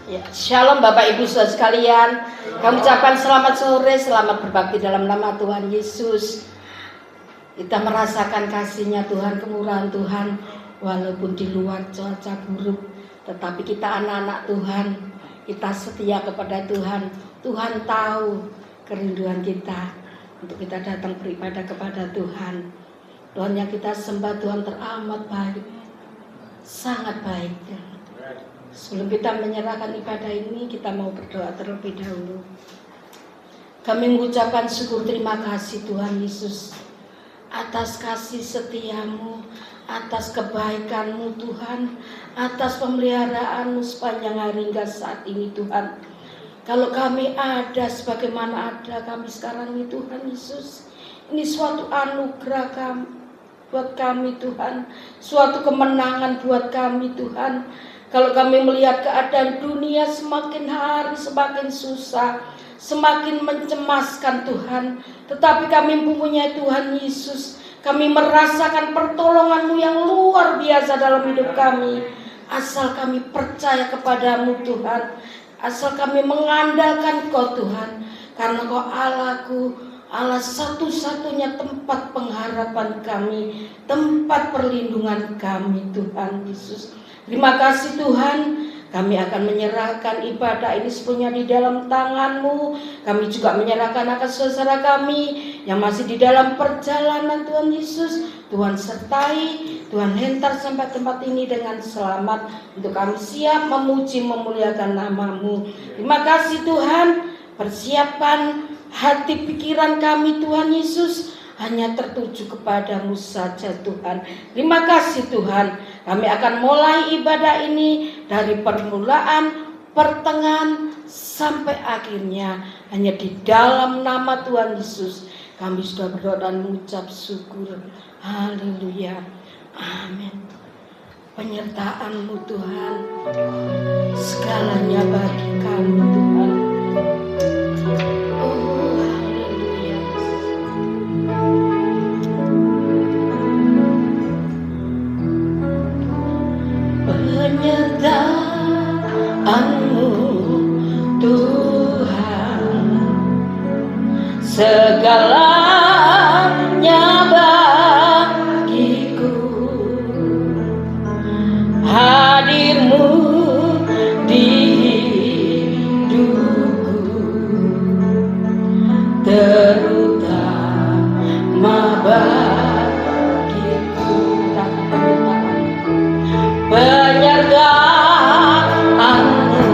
Ya, Shalom Bapak Ibu Saudara sekalian. Kami ucapkan selamat sore, selamat berbakti dalam nama Tuhan Yesus. Kita merasakan kasih-Nya Tuhan, kemurahan Tuhan, walaupun di luar cuaca buruk, tetapi kita anak-anak Tuhan, kita setia kepada Tuhan. Tuhan tahu kerinduan kita untuk kita datang beribadah kepada Tuhan. Tuhan yang kita sembah, Tuhan teramat baik, sangat baik. Sebelum kita menyerahkan ibadah ini, kita mau berdoa terlebih dahulu. Kami mengucapkan syukur terima kasih Tuhan Yesus atas kasih setiamu, atas kebaikanmu Tuhan, atas pemeliharaanmu sepanjang hari hingga saat ini Tuhan. Kalau kami ada sebagaimana ada kami sekarang ini Tuhan Yesus, ini suatu anugerah kami, buat kami Tuhan, suatu kemenangan buat kami Tuhan. Kalau kami melihat keadaan dunia semakin hari semakin susah, semakin mencemaskan Tuhan, tetapi kami mempunyai Tuhan Yesus. Kami merasakan pertolongan-Mu yang luar biasa dalam hidup kami. Asal kami percaya kepadamu Tuhan, asal kami mengandalkan Kau Tuhan, karena Kau Allahku, Allah satu-satunya tempat pengharapan kami, tempat perlindungan kami Tuhan Yesus. Terima kasih Tuhan, kami akan menyerahkan ibadah ini sepenuhnya di dalam tangan-Mu. Kami juga menyerahkan akan saudara kami yang masih di dalam perjalanan Tuhan Yesus. Tuhan sertai, Tuhan hentar sampai tempat ini dengan selamat, untuk kami siap memuji memuliakan nama-Mu. Terima kasih Tuhan, persiapan hati pikiran kami Tuhan Yesus hanya tertuju kepadamu saja Tuhan. Terima kasih Tuhan, kami akan mulai ibadah ini dari permulaan, pertengahan, sampai akhirnya hanya di dalam nama Tuhan Yesus. Kami sudah berdoa dan mengucap syukur. Haleluya. Amin. Penyertaan-Mu Tuhan, segalanya bagi kami Tuhan. Penyertaan-Mu Tuhan, segalanya bagiku. Hadir-Mu di hidupku, terutama bagiku. Penyertaan-Mu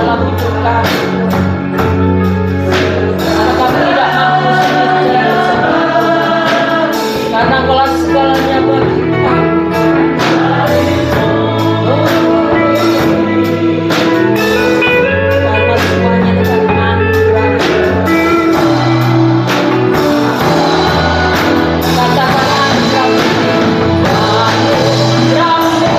dalam hidup kami. Karena kami tidak mampu sendiri, karena Engkaulah segalanya bagi kami. Karena semuanya dengan anugerah. Katakan anugerah-Mu, anugerah-Mu.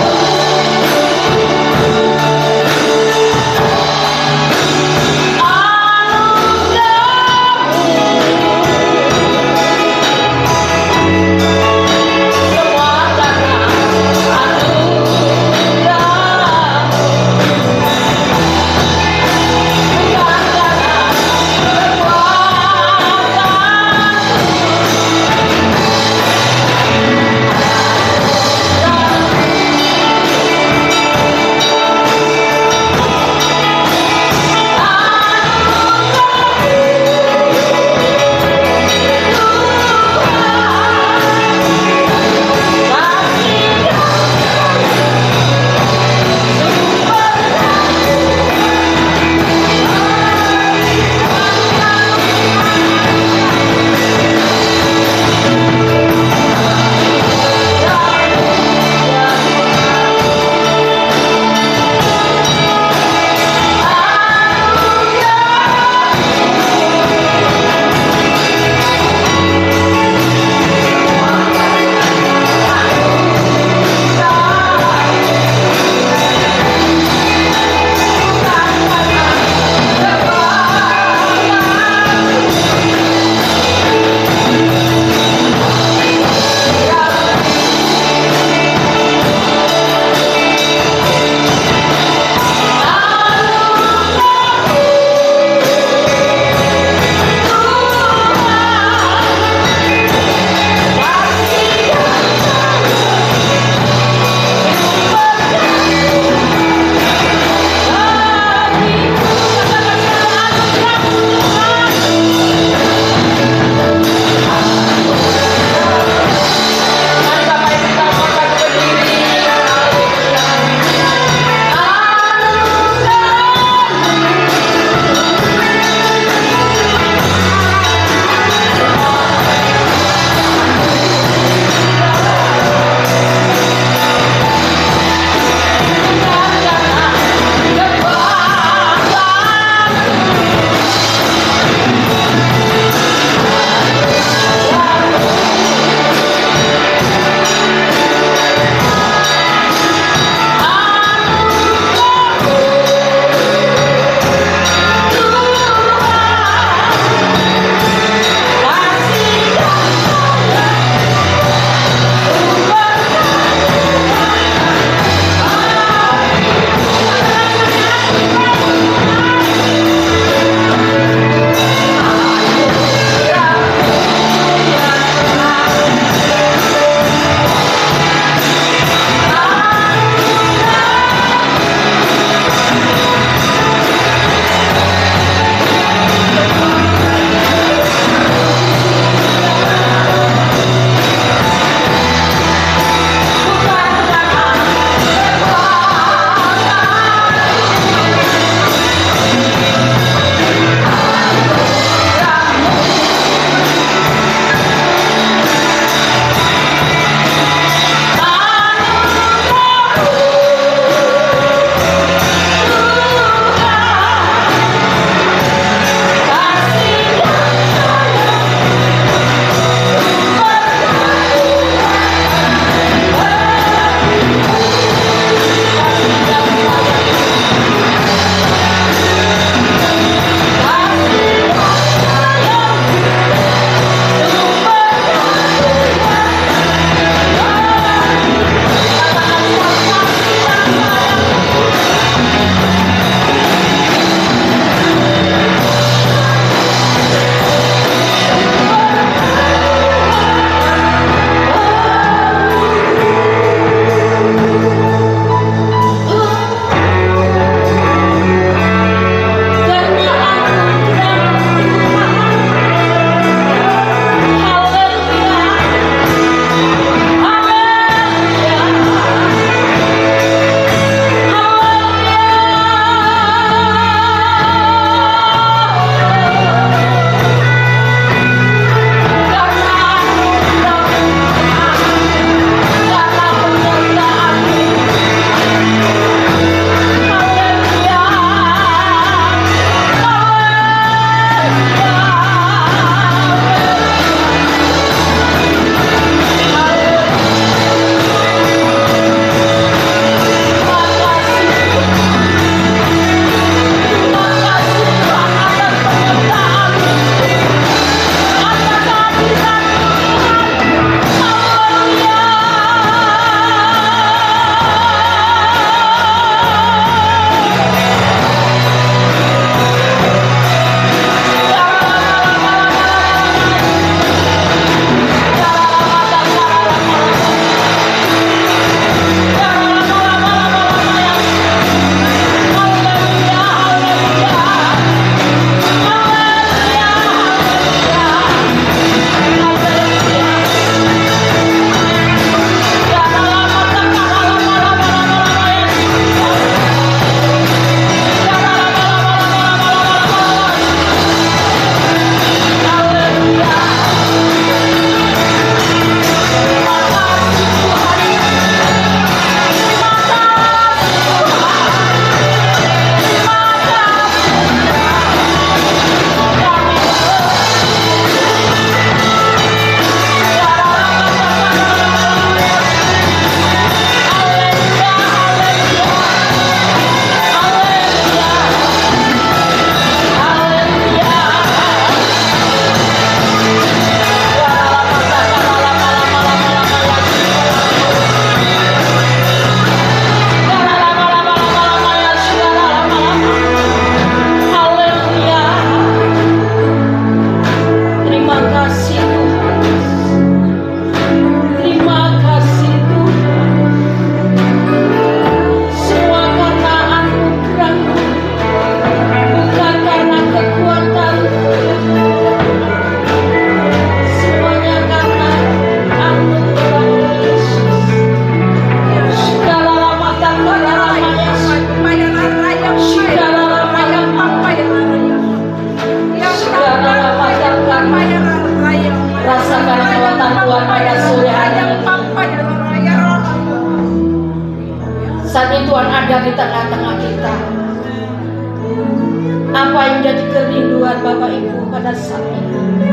yang jadi kerinduan Bapak Ibu pada saat ini,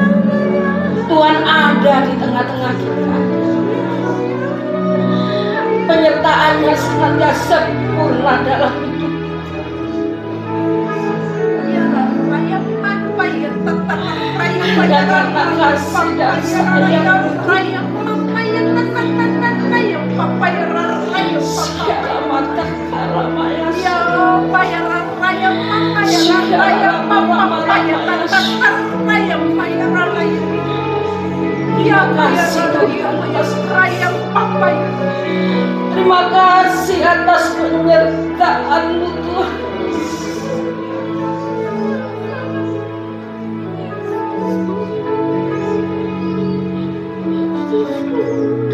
Tuhan ada di tengah-tengah kita. Penyertaannya senantiasa sempurna dalam hidup. Dan karena kasih dan sayang segala mata kalamaya terima kasih atas penyertaan-Mu Tuhan.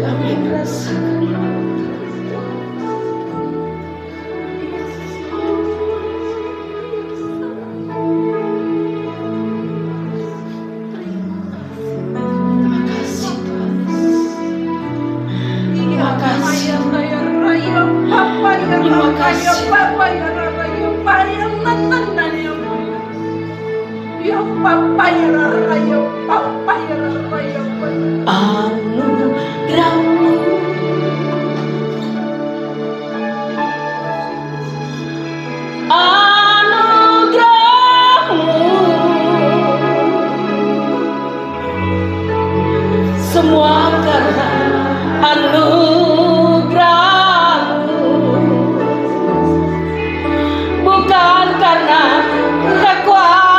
Kami merasakan anugerah-Mu, anugerah-Mu, semua karena anugerah-Mu, bukan karena kekuatanku.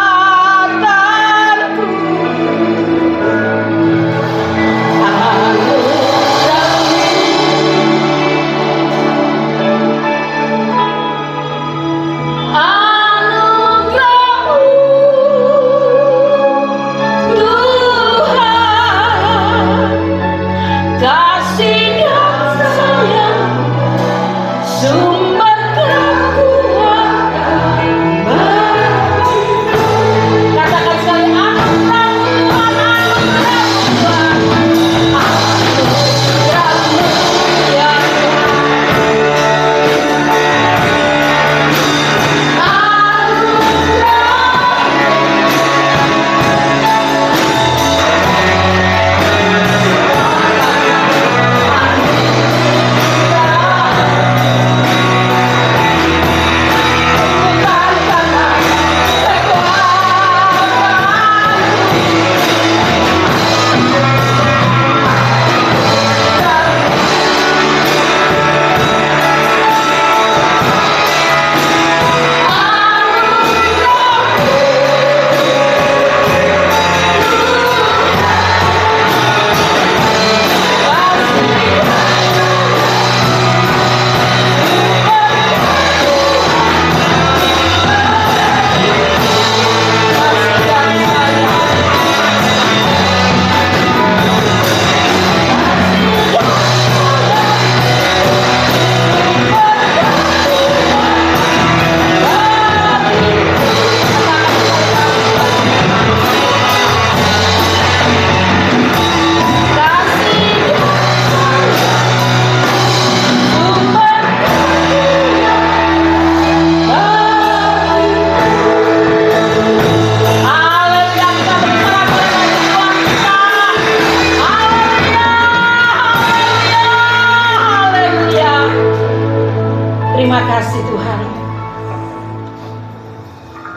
Terima kasih Tuhan.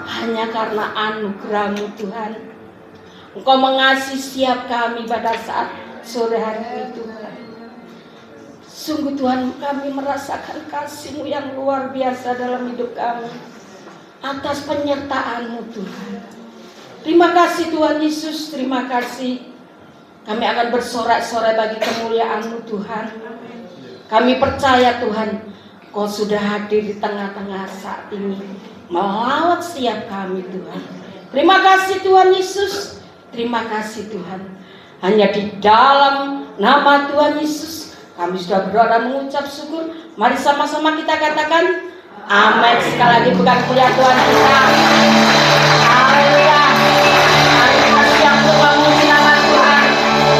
Hanya karena anugerah-Mu Tuhan, Engkau mengasihi setiap kami pada saat sore hari ini Tuhan. Sungguh Tuhan, kami merasakan kasih-Mu yang luar biasa dalam hidup kami. Atas penyertaan-Mu Tuhan. Terima kasih Tuhan Yesus, terima kasih. Kami akan bersorak-sorai bagi kemuliaan-Mu Tuhan. Kami percaya Tuhan, Kau sudah hadir di tengah-tengah saat ini, melawat setiap kami Tuhan. Terima kasih Tuhan Yesus, terima kasih Tuhan. Hanya di dalam nama Tuhan Yesus kami sudah berdoa dan mengucap syukur. Mari sama-sama kita katakan amin. Sekali lagi bukan kuliah Tuhan kita. Haleluya. Mari kita siap untuk memuji nama Tuhan.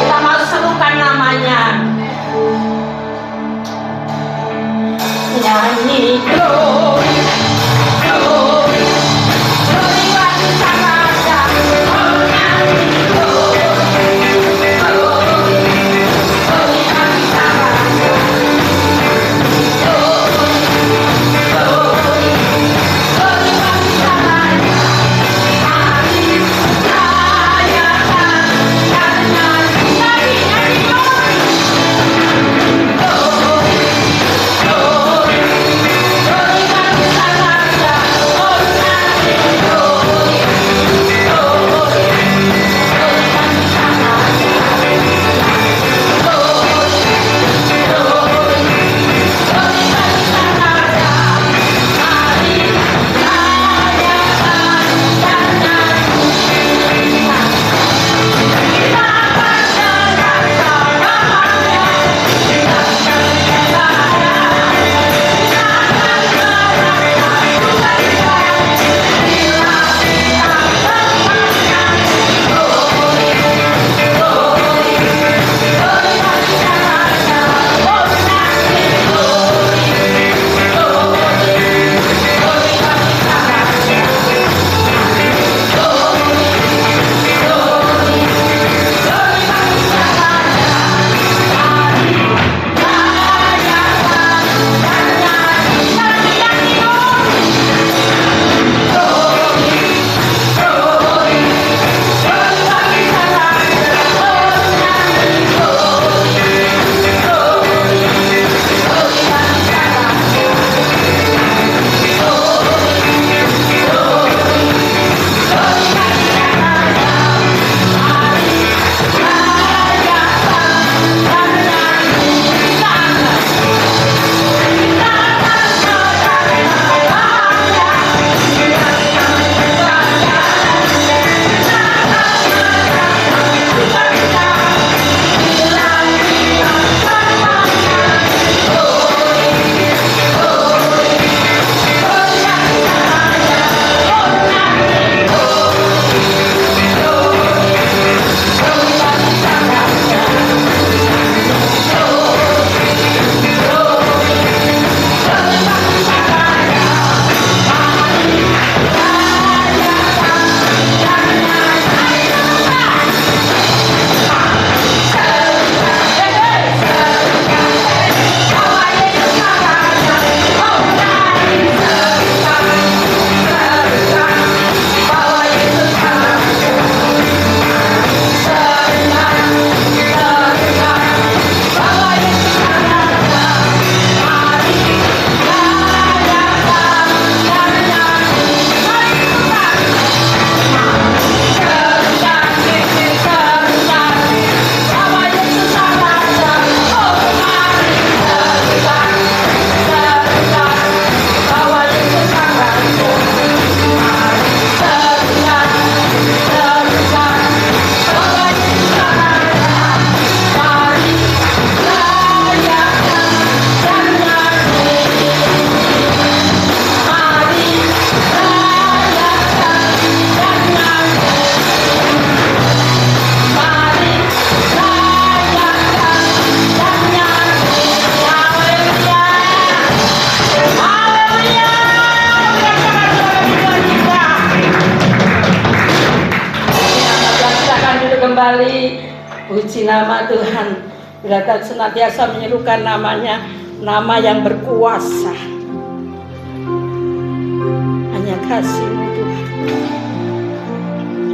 Kita mau serukan namanya. Nyanyi glory, glory, glory bagi Puji nama Tuhan. Bila kita senantiasa menyerukan namanya, nama yang berkuasa. Hanya kasih-Mu Tuhan.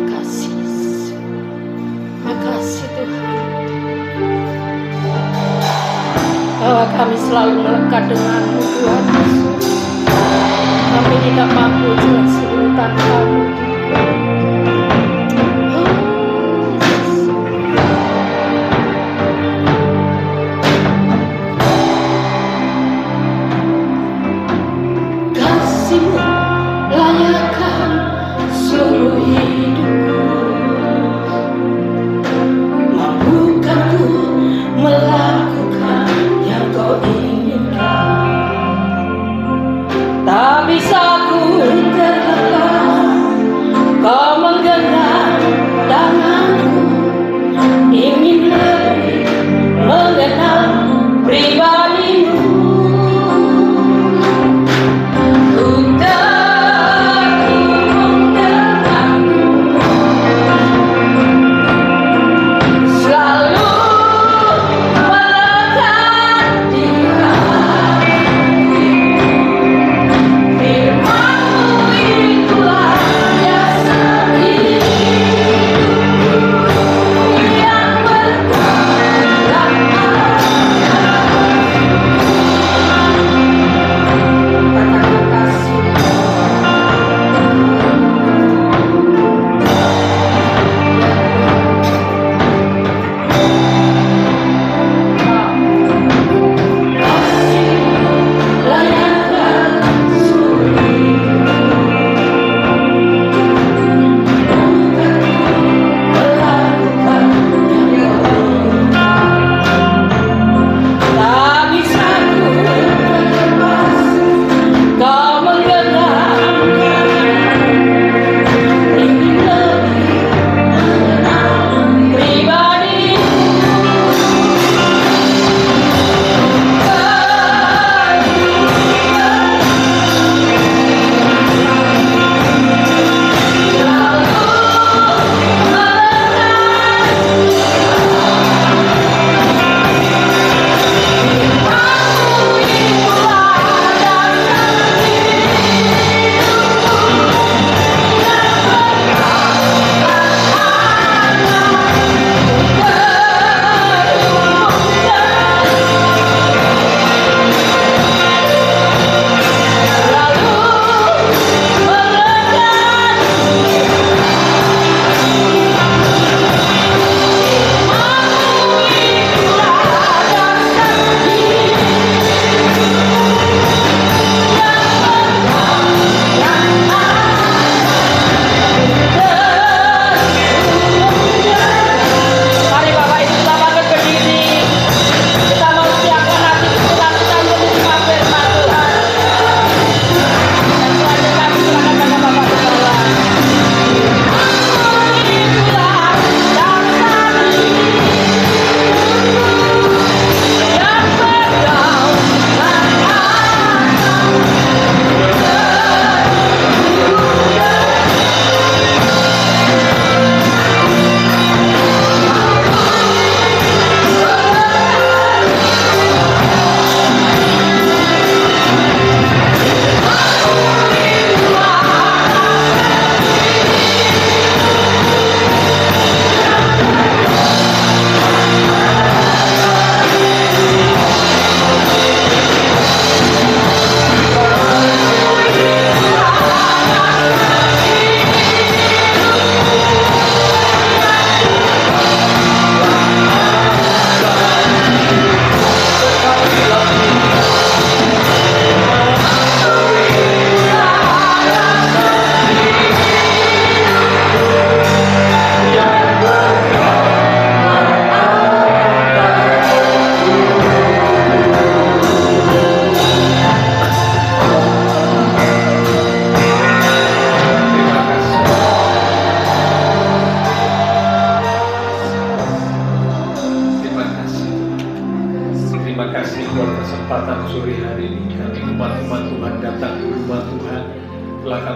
Kasih. Makasih Tuhan. Bahwa kami selalu melekat dengan-Mu Tuhan Yesus. Kami tidak mampu jelasin tanpa-Mu Tuhan.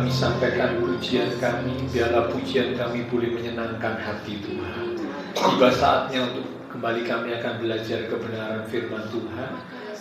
kami sampaikan pujian kami, biarlah pujian kami boleh menyenangkan hati Tuhan. tiba saatnya untuk kembali kami akan belajar kebenaran firman Tuhan.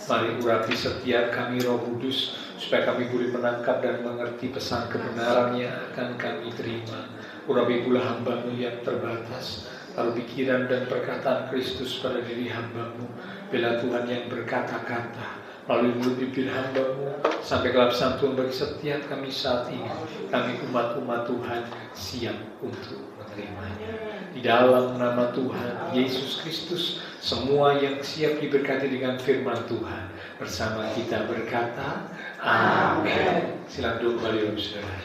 Mari urapi setiap kami Roh Kudus, supaya kami boleh menangkap dan mengerti pesan kebenaran yang akan kami terima. Urapi pula hamba-Mu yang terbatas, lalu pikiran dan perkataan Kristus pada diri hamba-Mu. Bila Tuhan yang berkata-kata melalui mulut bibir hamba-Mu, sampai kelapsan Tuhan bagi setiap kami saat ini. Kami umat-umat Tuhan siap untuk menerimanya. Di dalam nama Tuhan Yesus Kristus, semua yang siap diberkati dengan firman Tuhan bersama kita berkata amin. Silakan duduk kembali saudara.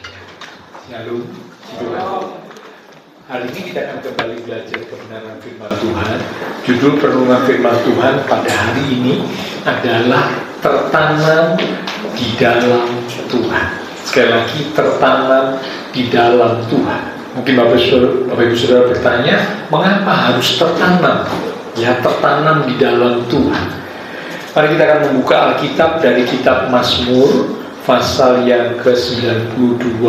Lalu hari ini kita akan kembali belajar kebenaran firman Tuhan. Judul perenungan firman Tuhan pada hari ini adalah tertanam di dalam Tuhan. Sekali lagi, tertanam di dalam Tuhan. Mungkin Bapak Ibu Saudara bertanya, mengapa harus tertanam? Ya, tertanam di dalam Tuhan. Mari kita akan membuka Alkitab dari kitab Mazmur pasal yang ke-92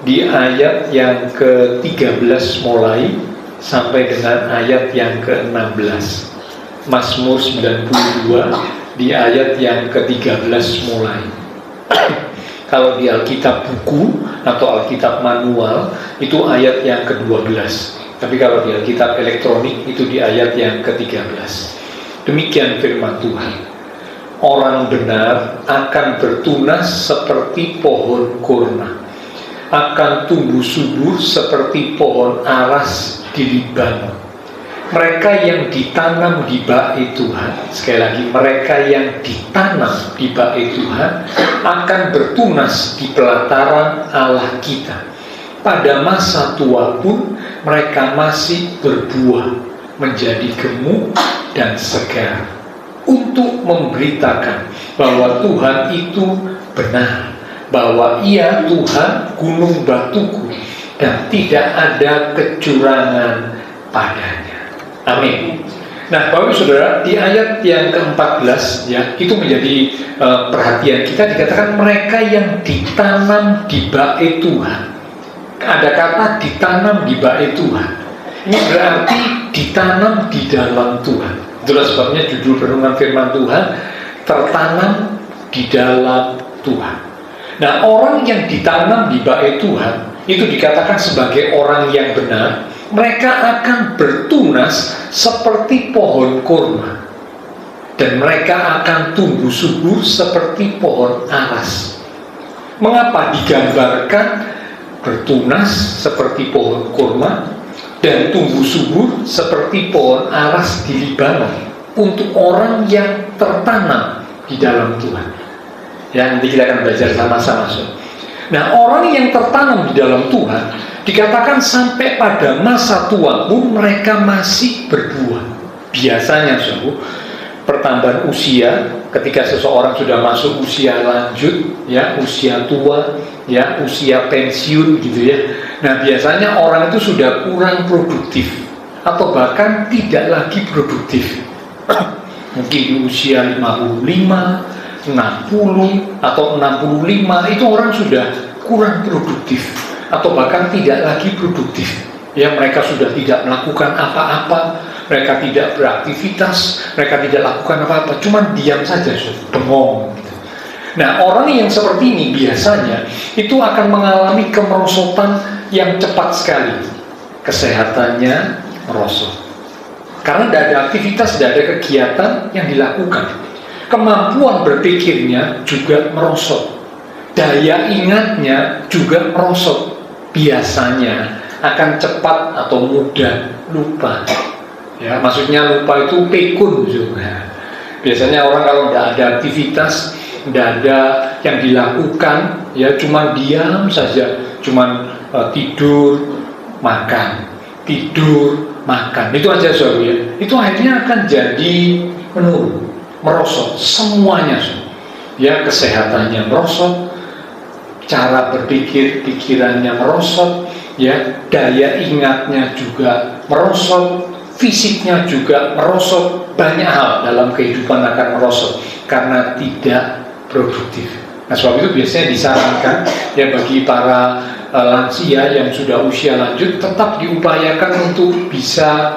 di ayat yang ke-13 mulai sampai dengan ayat yang ke-16. Mazmur 92 di ayat yang ke-13 mulai. Kalau di Alkitab buku atau Alkitab manual itu ayat yang ke-12. Tapi kalau di Alkitab elektronik itu di ayat yang ke-13. Demikian firman Tuhan. Orang benar akan bertunas seperti pohon kurma, akan tumbuh subur seperti pohon aras di Libanon. Mereka yang ditanam di bait Tuhan, sekali lagi, mereka yang ditanam di bait Tuhan akan bertunas di pelataran Allah kita. Pada masa tua pun mereka masih berbuah, menjadi gemuk dan segar, untuk memberitakan bahwa Tuhan itu benar, bahwa Ia Tuhan gunung batuku dan tidak ada kecurangan padanya. Amin. Nah, Bapak Saudara, di ayat yang ke-14 ya, itu menjadi perhatian kita, dikatakan mereka yang ditanam di bait Tuhan. Ada kata ditanam di bait Tuhan. Ini berarti ditanam di dalam Tuhan. Itulah sebabnya judul perenungan firman Tuhan, tertanam di dalam Tuhan. Nah, orang yang ditanam di bait Tuhan itu dikatakan sebagai orang yang benar. Mereka akan bertunas seperti pohon kurma, dan mereka akan tumbuh subur seperti pohon aras. Mengapa digambarkan bertunas seperti pohon kurma dan tumbuh subur seperti pohon aras di Libanon? Untuk orang yang tertanam di dalam Tuhan. Ya, nanti kita akan belajar sama-sama. Nah, orang yang tertanam di dalam Tuhan dikatakan sampai pada masa tua pun mereka masih berbuah. Biasanya, pertambahan usia, ketika seseorang sudah masuk usia lanjut, ya, usia tua, ya, usia pensiun gitu ya. Nah, biasanya orang itu sudah kurang produktif atau bahkan tidak lagi produktif. Mungkin di usia 55, 60 atau 65 itu orang sudah kurang produktif atau bahkan tidak lagi produktif. Ya, mereka sudah tidak melakukan apa-apa, mereka tidak beraktivitas, mereka tidak lakukan apa-apa, cuma diam saja, bengong. Nah, orang yang seperti ini biasanya itu akan mengalami kemerosotan yang cepat sekali. Kesehatannya merosot. Karena tidak ada aktivitas, tidak ada kegiatan yang dilakukan. Kemampuan berpikirnya juga merosot. Daya ingatnya juga merosot. Biasanya akan cepat atau mudah lupa. Ya, maksudnya lupa itu pikun juga. Biasanya orang kalau tidak ada aktivitas, tidak ada yang dilakukan, ya cuma diam saja, cuma tidur, makan, tidur, makan. Itu aja saudara ya. Itu akhirnya akan jadi menurun, merosot semuanya. Ya, kesehatannya merosot, cara berpikir pikirannya merosot, ya, daya ingatnya juga merosot, fisiknya juga merosot, banyak hal dalam kehidupan akan merosot karena tidak produktif. Nah, sebab itu biasanya disarankan ya bagi para lansia yang sudah usia lanjut tetap diupayakan untuk bisa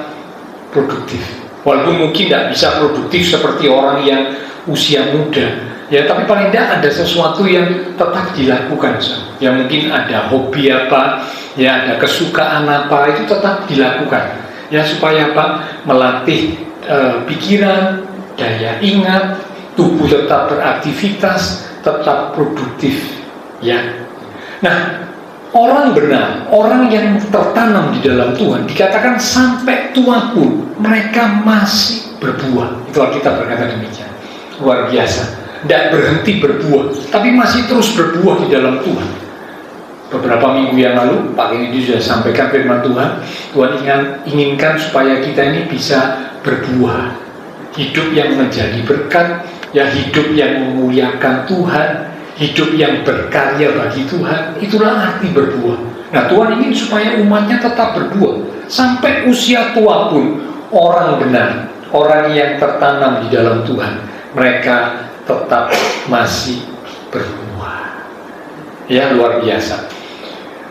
produktif. Walaupun mungkin tidak bisa produktif seperti orang yang usia muda, ya, tapi paling tidak ada sesuatu yang tetap dilakukan. Ya mungkin ada hobi apa, ya ada kesukaan apa, itu tetap dilakukan. Ya supaya apa? Melatih pikiran, daya ingat, tubuh tetap beraktivitas, tetap produktif. Ya. Nah, orang benar, orang yang tertanam di dalam Tuhan, dikatakan sampai tua pun mereka masih berbuah. Itu Alkitab berkata demikian. Luar biasa. Tidak berhenti berbuah, tapi masih terus berbuah di dalam Tuhan. Beberapa minggu yang lalu, Pak Kennedy sudah sampaikan firman Tuhan. Tuhan inginkan supaya kita ini bisa berbuah, hidup yang menjadi berkat, ya hidup yang memuliakan Tuhan, hidup yang berkarya bagi Tuhan. Itulah arti berbuah. Nah, Tuhan ingin supaya umatnya tetap berbuah sampai usia tua pun. Orang benar, orang yang tertanam di dalam Tuhan, mereka tetap masih berbuah. Ya, luar biasa.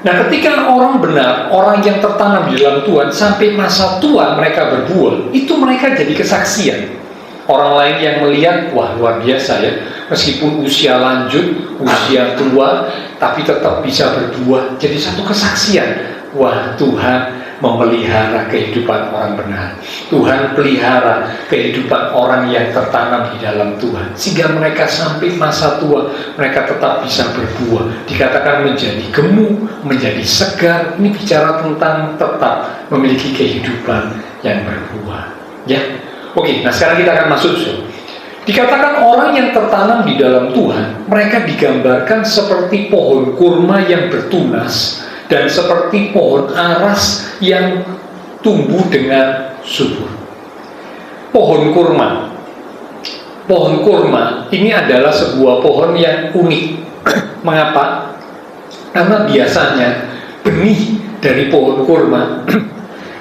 Nah, ketika orang benar, orang yang tertanam di dalam Tuhan sampai masa tua mereka berbuah, itu mereka jadi kesaksian. Orang lain yang melihat, wah luar biasa ya, meskipun usia lanjut, usia tua, tapi tetap bisa berbuah. Jadi satu kesaksian, wah Tuhan memelihara kehidupan orang benar. Tuhan pelihara kehidupan orang yang tertanam di dalam Tuhan, sehingga mereka sampai masa tua mereka tetap bisa berbuah. Dikatakan menjadi gemuk, menjadi segar. Ini bicara tentang tetap memiliki kehidupan yang berbuah. Ya, oke. Nah sekarang kita akan masuk. Dikatakan orang yang tertanam di dalam Tuhan, mereka digambarkan seperti pohon kurma yang bertunas dan seperti pohon aras yang tumbuh dengan subur. Pohon kurma. Pohon kurma ini adalah sebuah pohon yang unik. Mengapa? Karena biasanya benih dari pohon kurma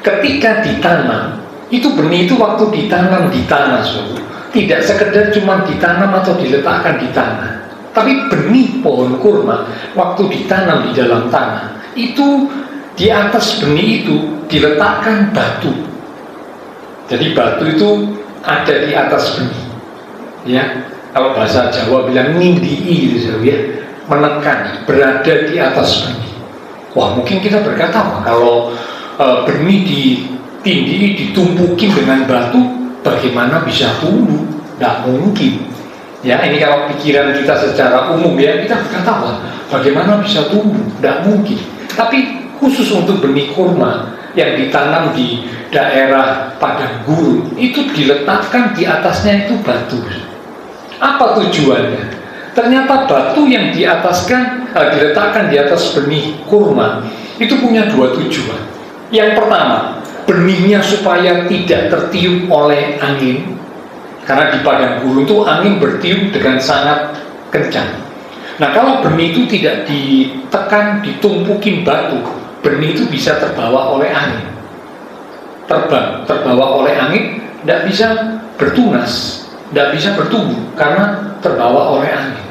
ketika ditanam, itu benih itu waktu ditanam di tanah, tidak sekedar cuma ditanam atau diletakkan di tanah, tapi benih pohon kurma waktu ditanam di dalam tanah, itu di atas benih itu diletakkan batu. Jadi batu itu ada di atas benih. Ya, kalau bahasa Jawa bilang ngindii gitu ya, menekan, berada di atas benih. Wah, mungkin kita berkata, wah, kalau benih ditindih, ditumpukin dengan batu, bagaimana bisa tumbuh? Tidak mungkin. Ya, ini kalau pikiran kita secara umum ya, kita berkata, wah, bagaimana bisa tumbuh? Tidak mungkin. Tapi khusus untuk benih kurma yang ditanam di daerah padang gurun, itu diletakkan di atasnya itu batu. Apa tujuannya? Ternyata batu yang diletakkan di atas benih kurma itu punya dua tujuan. Yang pertama, benihnya supaya tidak tertiup oleh angin, karena di padang gurun itu angin bertiup dengan sangat kencang. Nah, kalau benih itu tidak ditekan, ditumpukin batu, benih itu bisa terbawa oleh angin, terbawa oleh angin, tidak bisa bertunas, tidak bisa bertumbuh karena terbawa oleh angin.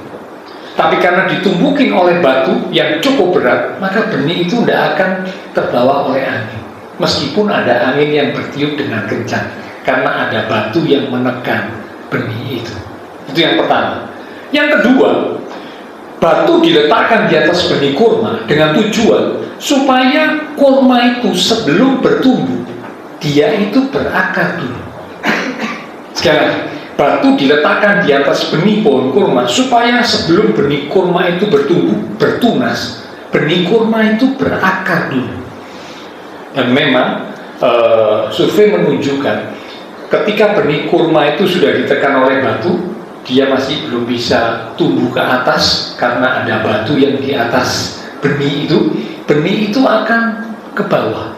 Tapi karena ditumpukin oleh batu yang cukup berat, maka benih itu tidak akan terbawa oleh angin, meskipun ada angin yang bertiup dengan kencang, karena ada batu yang menekan benih itu. Itu yang pertama. Yang kedua, batu diletakkan di atas benih kurma dengan tujuan supaya kurma itu sebelum bertumbuh, dia itu berakar dulu. Sekarang, batu diletakkan di atas benih pohon kurma supaya sebelum benih kurma itu bertumbuh, bertunas, benih kurma itu berakar dulu. Dan memang survei menunjukkan ketika benih kurma itu sudah ditekan oleh batu, dia masih belum bisa tumbuh ke atas karena ada batu yang di atas benih itu. Benih itu akan ke bawah,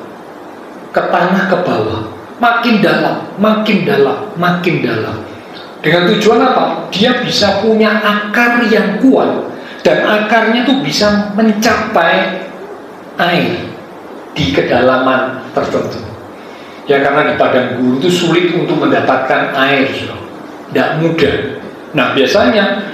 ke tanah ke bawah, makin dalam, makin dalam, makin dalam. Dengan tujuan apa? Dia bisa punya akar yang kuat, dan akarnya itu bisa mencapai air di kedalaman tertentu. Ya, karena di padang gurun itu sulit untuk mendapatkan air, tidak mudah. Nah, biasanya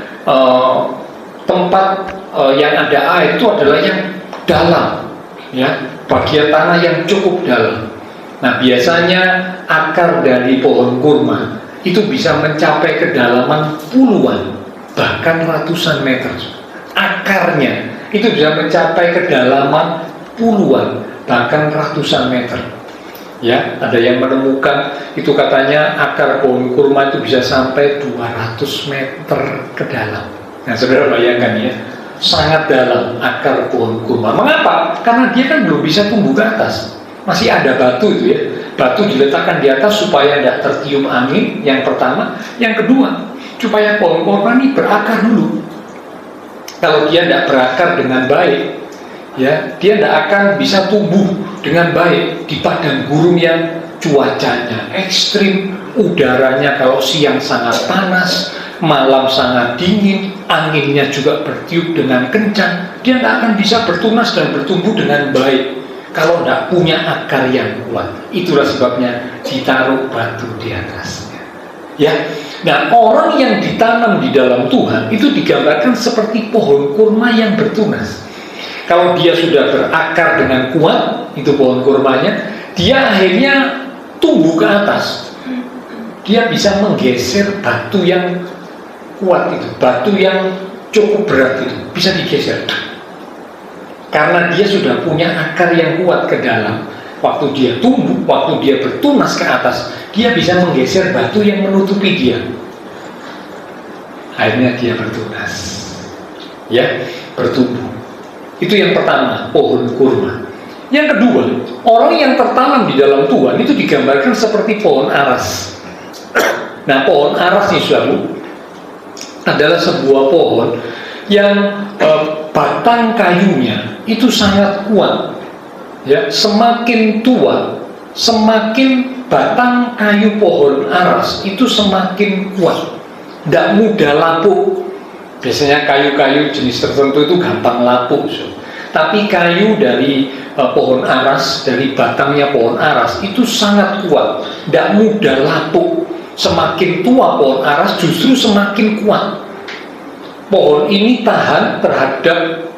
tempat yang ada air itu adalah yang dalam, ya, bagian tanah yang cukup dalam. Nah, biasanya akar dari pohon kurma itu bisa mencapai kedalaman puluhan, bahkan ratusan meter. Akarnya itu bisa mencapai kedalaman puluhan, bahkan ratusan meter. Ya, ada yang menemukan itu katanya akar pohon kurma itu bisa sampai 200 meter ke dalam. Nah, saudara bayangkan ya, sangat dalam akar pohon kurma. Mengapa? Karena dia kan belum bisa tumbuh ke atas. Masih ada batu itu ya. Batu diletakkan di atas supaya tidak tertiup angin, yang pertama. Yang kedua, supaya pohon kurma ini berakar dulu. Kalau dia tidak berakar dengan baik, ya, dia tidak akan bisa tumbuh dengan baik di padang gurun yang cuacanya ekstrim, udaranya kalau siang sangat panas, malam sangat dingin, anginnya juga bertiup dengan kencang. Dia tidak akan bisa bertunas dan bertumbuh dengan baik kalau tidak punya akar yang kuat. Itulah sebabnya ditaruh batu di atasnya. Ya, nah, orang yang ditanam di dalam Tuhan itu digambarkan seperti pohon kurma yang bertunas. Kalau dia sudah berakar dengan kuat, itu pohon kurmanya, dia akhirnya tumbuh ke atas. Dia bisa menggeser batu yang kuat itu, batu yang cukup berat itu, bisa digeser. Karena dia sudah punya akar yang kuat ke dalam. Waktu dia tumbuh, waktu dia bertunas ke atas, dia bisa menggeser batu yang menutupi dia. Akhirnya dia bertunas, ya, bertumbuh. Itu yang pertama, pohon kurma. Yang kedua, orang yang tertanam di dalam Tuhan itu digambarkan seperti pohon aras. Nah, pohon aras ini selalu adalah sebuah pohon yang batang kayunya itu sangat kuat. Ya, semakin tua, semakin batang kayu pohon aras itu semakin kuat, tidak mudah lapuk. Biasanya kayu-kayu jenis tertentu itu gampang lapuk, tapi kayu dari pohon aras, dari batangnya pohon aras itu sangat kuat, tidak mudah lapuk. Semakin tua pohon aras justru semakin kuat. Pohon ini tahan terhadap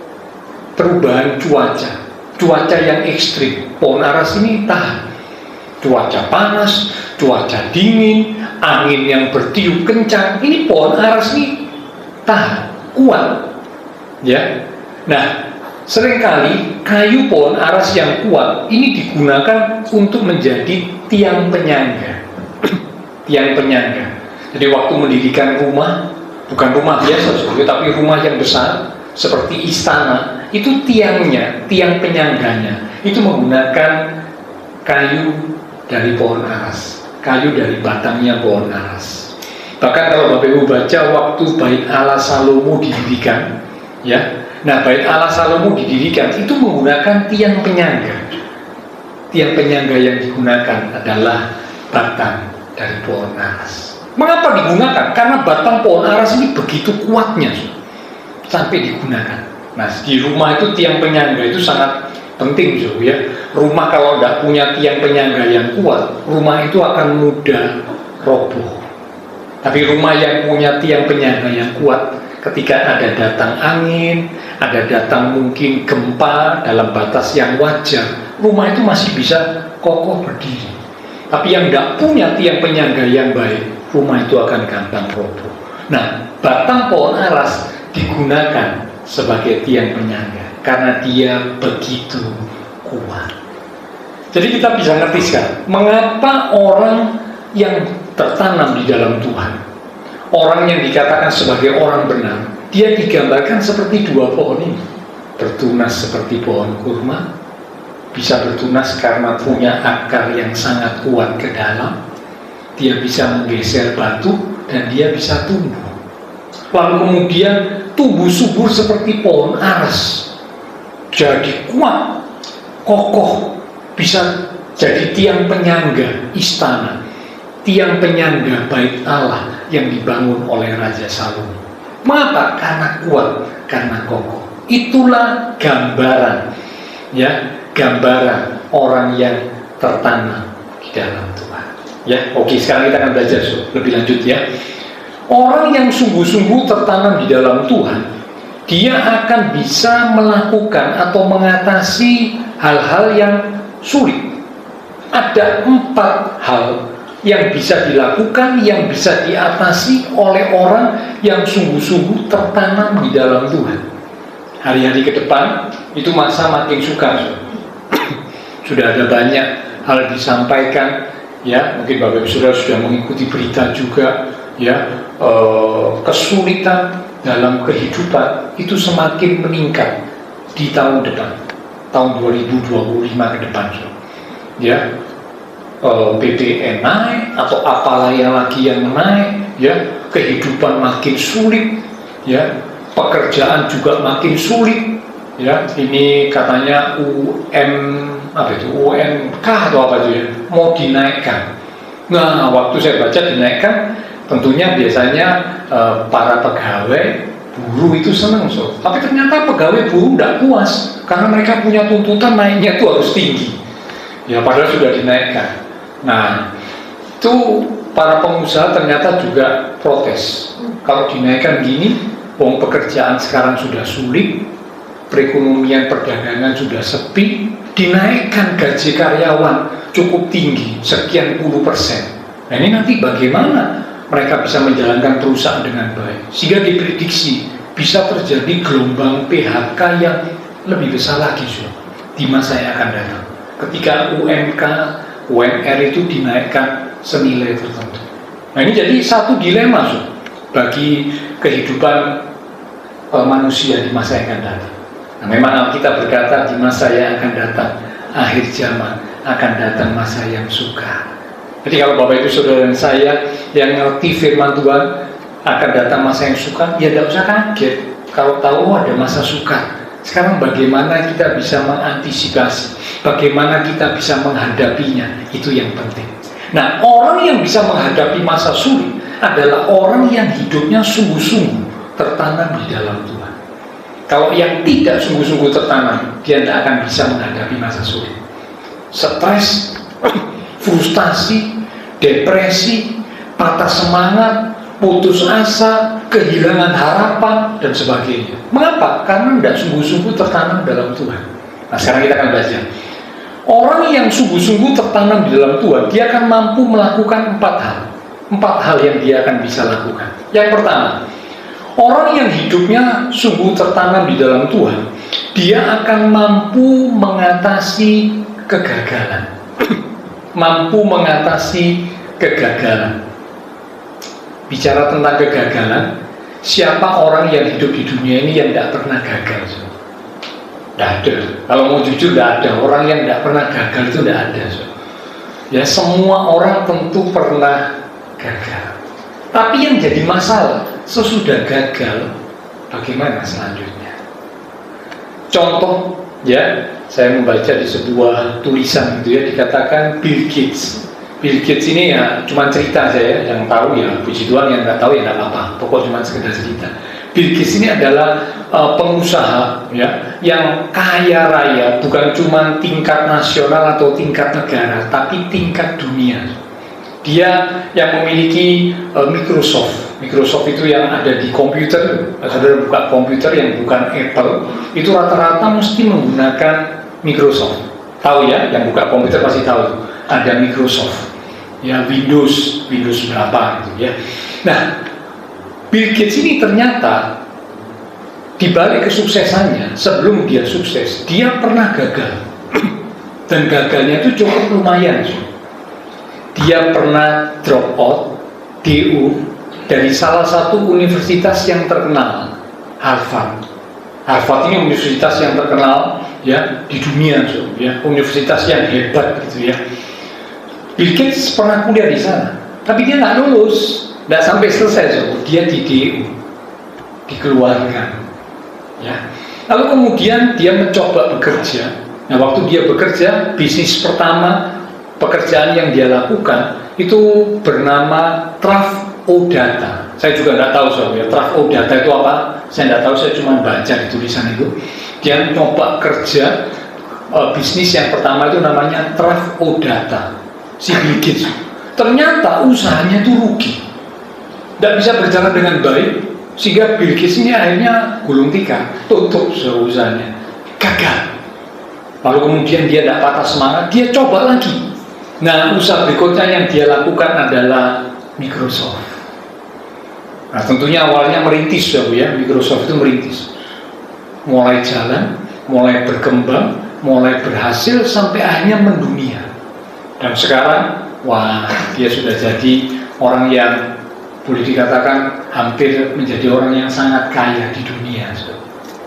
perubahan cuaca yang ekstrim. Pohon aras ini tahan cuaca panas, cuaca dingin, angin yang bertiup kencang. Ini pohon aras ini tahan, kuat, ya. Nah, seringkali kayu pohon aras yang kuat ini digunakan untuk menjadi tiang penyangga. Tiang penyangga. Jadi waktu mendirikan rumah, bukan rumah biasa, tapi rumah yang besar seperti istana, itu tiangnya, tiang penyangganya itu menggunakan kayu dari pohon aras, kayu dari batangnya pohon aras. Bahkan kalau Bapak Ibu baca waktu Bait Allah Salomo didirikan, ya, nah, Bait Allah Salomo didirikan itu menggunakan tiang penyangga. Tiang penyangga yang digunakan adalah batang dari pohon aras. Mengapa digunakan? Karena batang pohon aras ini begitu kuatnya sampai digunakan. Nah, di rumah itu tiang penyangga itu sangat penting, ya. Rumah kalau tidak punya tiang penyangga yang kuat, rumah itu akan mudah roboh. Tapi rumah yang punya tiang penyangga yang kuat, ketika ada datang angin, ada datang mungkin gempa dalam batas yang wajar, rumah itu masih bisa kokoh berdiri. Tapi yang tidak punya tiang penyangga yang baik, rumah itu akan gampang roboh. Nah, batang pohon aras digunakan sebagai tiang penyangga karena dia begitu kuat. Jadi kita bisa ngerti sekarang mengapa orang yang tertanam di dalam Tuhan, orang yang dikatakan sebagai orang benar, dia digambarkan seperti dua pohon ini. Bertunas seperti pohon kurma, bisa bertunas karena punya akar yang sangat kuat ke dalam. Dia bisa menggeser batu dan dia bisa tumbuh. Lalu kemudian tumbuh subur seperti pohon aras, jadi kuat, kokoh, bisa jadi tiang penyangga istana, tiang penyangga Bait Allah yang dibangun oleh Raja Salomo. Mengapa? Karena kuat, karena kokoh. Itulah gambaran, ya, gambaran orang yang tertanam di dalam Tuhan. Ya, oke, sekarang kita akan belajar lebih lanjut, ya. Orang yang sungguh-sungguh tertanam di dalam Tuhan, dia akan bisa melakukan atau mengatasi hal-hal yang sulit. Ada 4 hal yang bisa dilakukan, yang bisa diatasi oleh orang yang sungguh-sungguh tertanam di dalam Tuhan. Hari-hari ke depan itu masa makin sukar. Sudah ada banyak hal disampaikan, ya, mungkin Bapak Ibu Saudara sudah mengikuti berita juga, ya, kesulitan dalam kehidupan itu semakin meningkat di tahun depan, tahun 2025 ke depan, ya. BBM naik atau apalah yang lagi yang naik, ya, kehidupan makin sulit, ya, pekerjaan juga makin sulit, ya. Ini katanya UMK atau apa itu, ya, mau dinaikkan. Nah, waktu saya baca dinaikkan, tentunya biasanya para pegawai buruh itu senang, tapi ternyata pegawai buruh tidak puas karena mereka punya tuntutan naiknya itu harus tinggi, ya, padahal sudah dinaikkan. Nah, itu para pengusaha ternyata juga protes. Kalau dinaikkan gini, pekerjaan sekarang sudah sulit, perekonomian perdagangan sudah sepi, dinaikkan gaji karyawan cukup tinggi, sekian puluh persen. Nah, ini nanti bagaimana mereka bisa menjalankan perusahaan dengan baik? Sehingga diprediksi bisa terjadi gelombang PHK yang lebih besar lagi di masa yang akan datang. Ketika UMK, UMR itu dinaikkan senilai tertentu. Nah, ini jadi satu dilema bagi kehidupan manusia di masa yang akan datang. Nah, memang Alkitab berkata di masa yang akan datang, akhir zaman akan datang masa yang sukar. Jadi kalau Bapak Ibu Saudara dan saya yang ngerti firman Tuhan akan datang masa yang sukar, ya tidak usah kaget kalau tahu ada masa sukar. Sekarang bagaimana kita bisa mengantisipasi, bagaimana kita bisa menghadapinya, itu yang penting. Nah, orang yang bisa menghadapi masa sulit adalah orang yang hidupnya sungguh-sungguh tertanam di dalam Tuhan. Kalau yang tidak sungguh-sungguh tertanam, dia tidak akan bisa menghadapi masa sulit. Stres, frustasi, depresi, patah semangat, putus asa, kehilangan harapan, dan sebagainya. Mengapa? Karena tidak sungguh-sungguh tertanam dalam Tuhan. Nah, sekarang kita akan baca. Orang yang sungguh-sungguh tertanam di dalam Tuhan, dia akan mampu melakukan 4 hal. 4 hal yang dia akan bisa lakukan. Yang pertama, orang yang hidupnya sungguh tertanam di dalam Tuhan, dia akan mampu mengatasi kegagalan. Mampu mengatasi kegagalan. Bicara tentang kegagalan, siapa orang yang hidup di dunia ini yang tidak pernah gagal? Tidak ada. Kalau mau jujur, tidak ada. Orang yang tidak pernah gagal itu tidak ada. Ya, semua orang tentu pernah gagal. Tapi yang jadi masalah, sesudah gagal, bagaimana selanjutnya? Contoh, ya, saya membaca di sebuah tulisan gitu, ya, dikatakan Bill Gates. Bill Gates ini ya cuma cerita saya, yang tahu ya puji Tuhan, yang nggak tahu ya nggak apa-apa, pokoknya cuma sekedar cerita. Bill Gates ini adalah pengusaha, ya, yang kaya raya, bukan cuma tingkat nasional atau tingkat negara, tapi tingkat dunia. Dia yang memiliki Microsoft. Microsoft itu yang ada di komputer. Saudara buka komputer yang bukan Apple, itu rata-rata mesti menggunakan Microsoft. Tahu ya, yang buka komputer pasti tahu ada Microsoft. Ya, Windows berapa gitu, ya. Nah, Bill Gates ini ternyata di balik kesuksesannya, sebelum dia sukses, dia pernah gagal. Dan gagalnya itu cukup lumayan. Dia pernah drop out DU dari salah satu universitas yang terkenal, Harvard. Harvard ini universitas yang terkenal, ya, di dunia, ya, universitas yang hebat gitu, ya. Bill Gates pernah kuliah di sana, tapi dia nggak lulus, nggak sampai selesai, dia di DU, dikeluarkan, ya. Lalu kemudian dia mencoba bekerja. Nah, waktu dia bekerja, bisnis pertama, pekerjaan yang dia lakukan itu bernama Traf-O-Data. Saya juga nggak tahu, ya, Traf-O-Data itu apa? Saya nggak tahu, saya cuma baca di tulisan itu. Dia coba kerja, bisnis yang pertama itu namanya Traf-O-Data. Si Bill Gates, ternyata usahanya itu rugi, tidak bisa berjalan dengan baik, Sehingga Bill Gates ini akhirnya gulung tikar, tutup usahanya, gagal. Lalu kemudian dia tidak patah semangat, dia coba lagi. Nah, usaha berikutnya yang dia lakukan adalah Microsoft. Nah, tentunya awalnya merintis ya, Microsoft itu merintis. Mulai jalan, mulai berkembang, mulai berhasil sampai akhirnya mendunia. Dan sekarang, wah, dia sudah jadi orang yang boleh dikatakan hampir menjadi orang yang sangat kaya di dunia,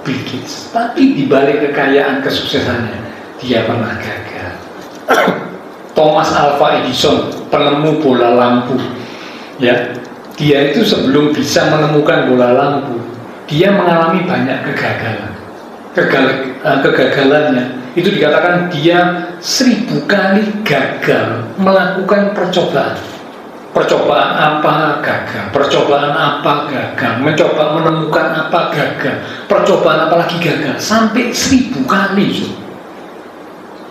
Bill Gates. Tapi di balik kekayaan kesuksesannya, dia pernah gagal. Thomas Alva Edison, penemu bola lampu, ya, dia itu sebelum bisa menemukan bola lampu, dia mengalami banyak kegagalan. Kegagalannya itu dikatakan dia 1000 kali gagal melakukan percobaan. Percobaan apa gagal, percobaan apa gagal, mencoba menemukan apa gagal, percobaan apa lagi gagal, sampai 1000 kali.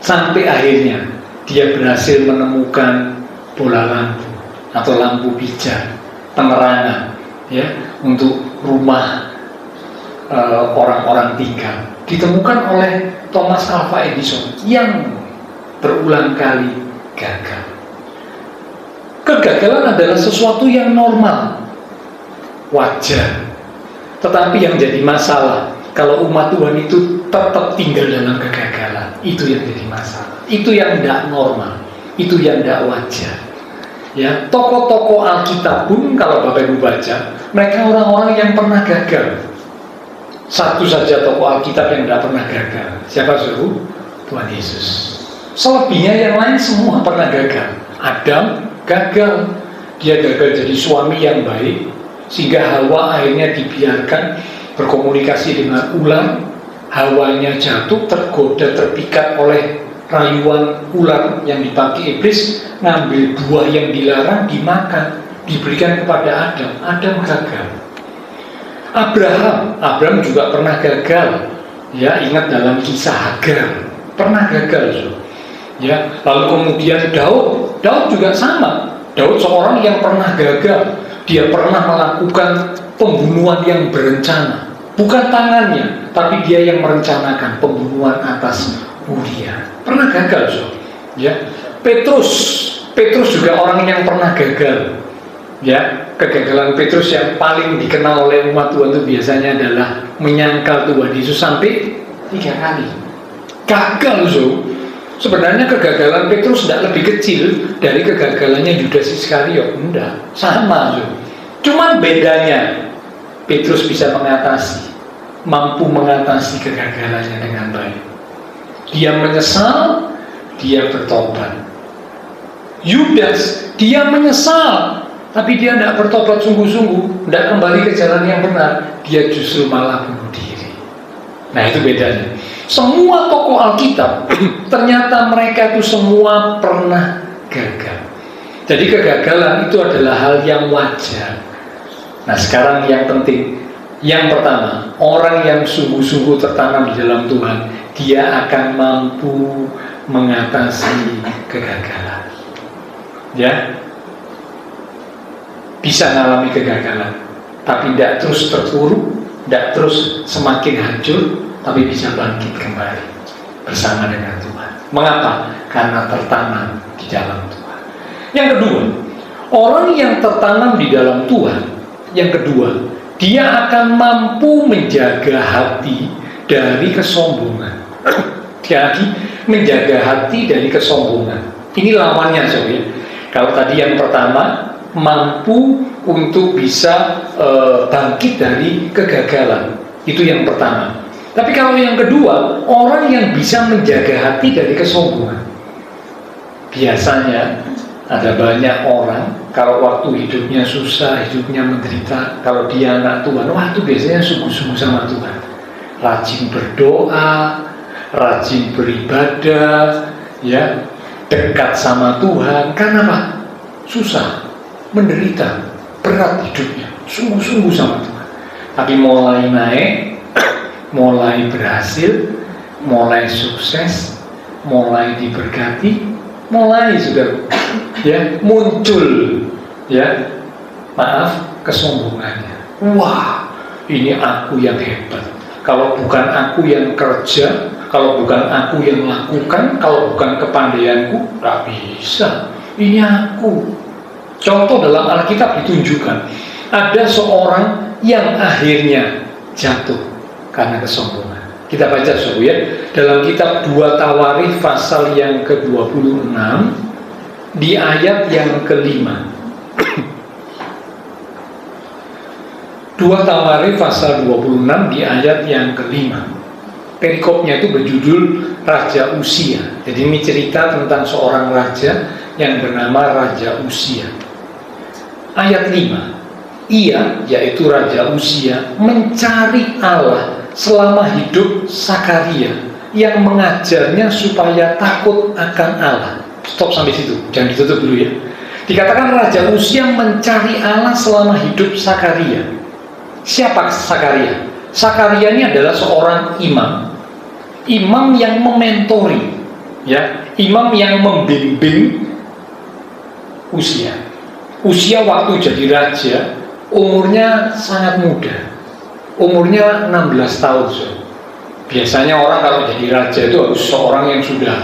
Sampai akhirnya dia berhasil menemukan bola lampu atau lampu pijar, penerangan, ya, untuk rumah orang-orang tinggal. Ditemukan oleh Thomas Alva Edison yang berulang kali gagal. Kegagalan adalah sesuatu yang normal, wajar. Tetapi yang jadi masalah, kalau umat Tuhan itu tetap tinggal dalam kegagalan, itu yang jadi masalah. Itu yang tidak normal, itu yang tidak wajar. Ya, tokoh-tokoh Alkitab pun kalau Bapak Ibu baca, mereka orang-orang yang pernah gagal. Satu saja tokoh Alkitab yang tidak pernah gagal. Siapa suruh? Tuhan Yesus. Selebihnya yang lain semua pernah gagal. Adam gagal, dia gagal jadi suami yang baik, sehingga Hawa akhirnya dibiarkan berkomunikasi dengan ular. Hawanya jatuh, tergoda, terpikat oleh rayuan ular yang dipakai iblis, ngambil buah yang dilarang, dimakan, diberikan kepada Adam. Adam gagal. Abraham juga pernah gagal, ya, ingat dalam kisah Hagar, pernah gagal, ya. Lalu kemudian Daud juga sama. Daud seorang yang pernah gagal, dia pernah melakukan pembunuhan yang berencana, bukan tangannya, tapi dia yang merencanakan pembunuhan atas Uria, pernah gagal, ya. Petrus juga orang yang pernah gagal, ya. Kegagalan Petrus yang paling dikenal oleh umat Tuhan itu biasanya adalah menyangkal Tuhan Yesus sampai 3 kali. Gagal, Sebenarnya kegagalan Petrus tidak lebih kecil dari kegagalannya Yudas Iskariot, enggak, sama, Cuman bedanya Petrus bisa mampu mengatasi kegagalannya dengan baik. Dia menyesal, dia bertobat. Yudas, dia menyesal, tapi dia tidak bertobat sungguh-sungguh, tidak kembali ke jalan yang benar, dia justru malah bunuh diri. Nah, itu bedanya. Semua tokoh Alkitab ternyata mereka itu semua pernah gagal. Jadi kegagalan itu adalah hal yang wajar. Nah, sekarang yang penting, yang pertama, orang yang sungguh-sungguh tertanam di dalam Tuhan, dia akan mampu mengatasi kegagalan, ya. Bisa mengalami kegagalan, tapi tidak terus terpuruk, tidak terus semakin hancur, tapi bisa bangkit kembali bersama dengan Tuhan. Mengapa? Karena tertanam di dalam Tuhan. Yang kedua, orang yang tertanam di dalam Tuhan, yang kedua, dia akan mampu menjaga hati dari kesombongan. Jadi menjaga hati dari kesombongan. Ini lawannya, ya. Kalau tadi yang pertama, mampu untuk bisa bangkit dari kegagalan, itu yang pertama. Tapi kalau yang kedua, orang yang bisa menjaga hati dari kesombongan. Biasanya ada banyak orang kalau waktu hidupnya susah, hidupnya menderita, kalau dia anak Tuhan, wah, itu biasanya sungguh-sungguh sama Tuhan, rajin berdoa, rajin beribadah, ya, dekat sama Tuhan. Karena apa? Susah, menderita, berat hidupnya, sungguh-sungguh sama Tuhan. Tapi mulai naik, mulai berhasil, mulai sukses, mulai diberkati, mulai sudah, ya, muncul, ya, maaf, kesombongannya. Wah, ini aku yang hebat. Kalau bukan aku yang kerja, kalau bukan aku yang lakukan, kalau bukan kepandaianku, tak bisa. Ini aku. Contoh dalam Alkitab ditunjukkan, ada seorang yang akhirnya jatuh karena kesombongan. Kita baca saudara ya, dalam kitab 2 Tawarikh pasal yang ke-26 di ayat yang ke-5. 2 Tawarikh pasal 26 di ayat yang ke-5. Perikopnya itu berjudul Raja Uzia. Jadi ini cerita tentang seorang raja yang bernama Raja Uzia. Ayat 5. Ia, yaitu Raja Uzia, mencari Allah selama hidup Sakaria yang mengajarnya supaya takut akan Allah. Stop sampai situ, jangan ditutup dulu ya. Dikatakan Raja Uzia mencari Allah selama hidup Sakaria. Siapa Sakaria? Sakaria ini adalah seorang imam yang mementori, ya, imam yang membimbing Uzia. Uzia waktu jadi raja umurnya sangat muda, umurnya 16 tahun. Biasanya orang kalau jadi raja itu harus seorang yang sudah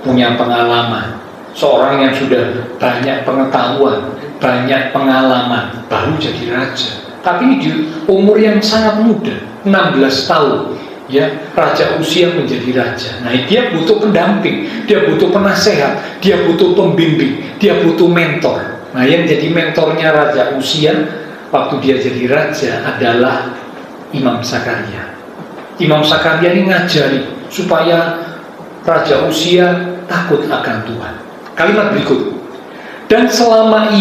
punya pengalaman, seorang yang sudah banyak pengetahuan, banyak pengalaman, baru jadi raja. Tapi ini di umur yang sangat muda, 16 tahun, ya, Raja Uzia menjadi raja. Nah, dia butuh pendamping, dia butuh penasehat, dia butuh pembimbing, dia butuh mentor. Nah, yang jadi mentornya Raja Uzia waktu dia jadi raja adalah Imam Sakaria. Imam Sakaria ini ngajari supaya Raja Uzia takut akan Tuhan. Kalimat berikut. Dan selama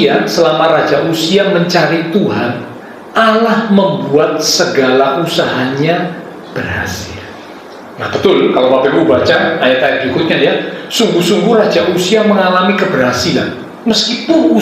Raja Uzia mencari Tuhan, Allah membuat segala usahanya berhasil. Nah, betul, kalau Bapak Ibu baca ayat-ayat berikutnya ya, sungguh-sungguh Raja Uzia mengalami keberhasilan. Meskipun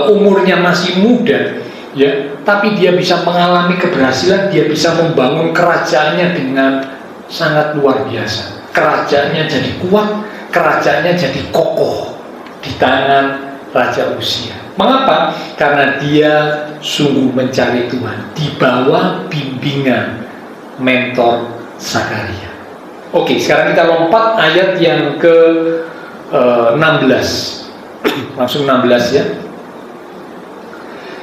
umurnya masih muda, ya, tapi dia bisa mengalami keberhasilan, dia bisa membangun kerajaannya dengan sangat luar biasa. Kerajaannya jadi kuat, kerajaannya jadi kokoh di tangan Raja Uzia. Mengapa? Karena dia sungguh mencari Tuhan di bawah bimbingan mentor Sakaria. Oke, sekarang kita lompat ayat yang ke-16. Langsung 16 ya.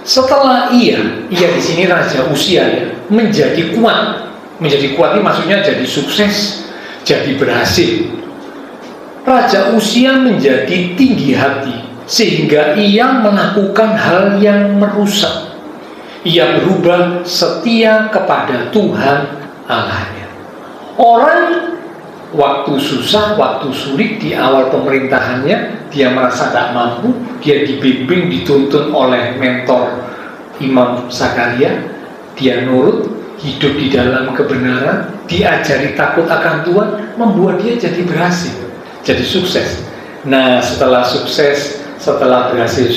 Setelah ia di sini Raja Uzia ya, menjadi kuat. Menjadi kuat ini maksudnya jadi sukses, jadi berhasil. Raja Uzia menjadi tinggi hati sehingga ia melakukan hal yang merusak. Ia berubah setia kepada Tuhan Allahnya. Orang waktu susah, waktu sulit di awal pemerintahannya, dia merasa tak mampu, dia dibimbing, dituntun oleh mentor Imam Sakaria, dia nurut, hidup di dalam kebenaran, diajari takut akan Tuhan, membuat dia jadi berhasil, jadi sukses. Nah, setelah sukses, setelah berhasil,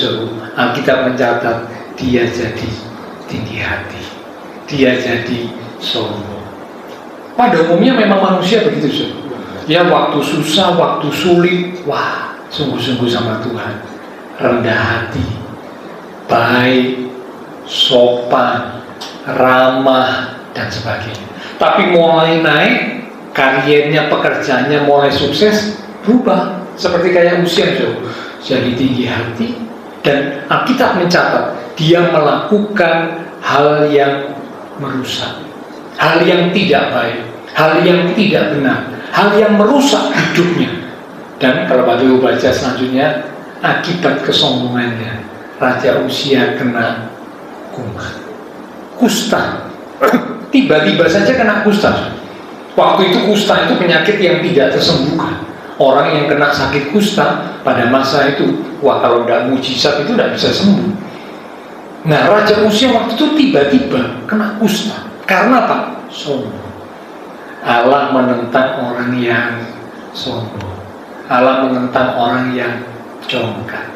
Alkitab mencatat dia jadi tinggi hati, dia jadi sombong. Pada umumnya memang manusia begitu, ya, waktu susah, waktu sulit, wah, sungguh-sungguh sama Tuhan, rendah hati, baik, sopan, ramah, dan sebagainya. Tapi mulai naik, karirnya, pekerjaannya mulai sukses, berubah. Seperti kayak Uzia, jadi tinggi hati, dan Alkitab mencatat, dia melakukan hal yang merusak, hal yang tidak baik, hal yang tidak benar, hal yang merusak hidupnya. Dan kalau Bapak Ibu baca selanjutnya, akibat kesombongannya Raja Uzia kena kusta. Tiba-tiba saja kena kusta. Waktu itu kusta itu penyakit yang tidak tersembuhkan. Orang yang kena sakit kusta pada masa itu, wah, kalau tidak mujizat itu tidak bisa sembuh. Nah, Raja Uzia waktu itu tiba-tiba kena kusta. Karena apa? Sombong. Allah menentang orang yang sombong. Allah menentang orang yang congkak,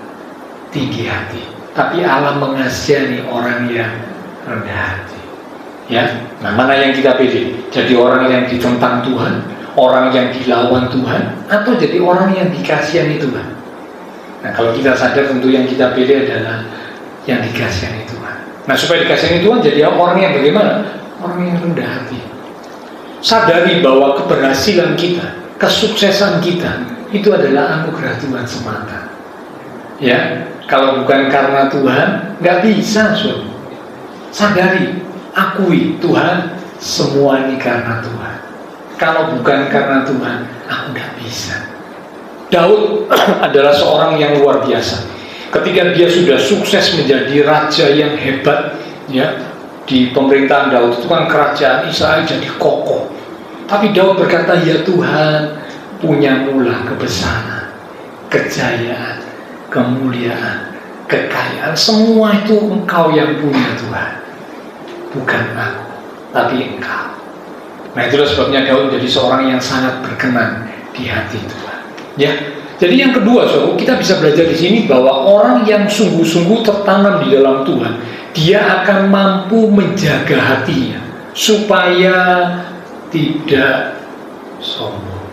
tinggi hati. Tapi Allah mengasihani orang yang rendah hati. Ya, nah, mana yang kita pilih? Jadi orang yang ditentang Tuhan, orang yang dilawan Tuhan, atau jadi orang yang dikasihani Tuhan? Nah, kalau kita sadar tentu yang kita pilih adalah yang dikasihani Tuhan. Nah, supaya dikasihi Tuhan jadi orang yang bagaimana? Orang yang rendah hati. Sadari bahwa keberhasilan kita, kesuksesan kita itu adalah anugerah Tuhan semata. Ya, kalau bukan karena Tuhan, nggak bisa. Sadari, akui Tuhan, semua ini karena Tuhan. Kalau bukan karena Tuhan, aku nggak bisa. Daud adalah seorang yang luar biasa. Ketika dia sudah sukses menjadi raja yang hebat, ya, di pemerintahan Daud itu kan kerajaan Israel jadi kokoh. Tapi Daud berkata, ya Tuhan, punyamulah kebesaran, kejayaan, kemuliaan, kekayaan, semua itu Engkau yang punya Tuhan, bukan aku, tapi Engkau. Nah, itulah sebabnya Daud menjadi seorang yang sangat berkenan di hati Tuhan. Ya, jadi yang kedua, saudara, kita bisa belajar di sini bahwa orang yang sungguh-sungguh tertanam di dalam Tuhan, dia akan mampu menjaga hatinya supaya tidak sombong.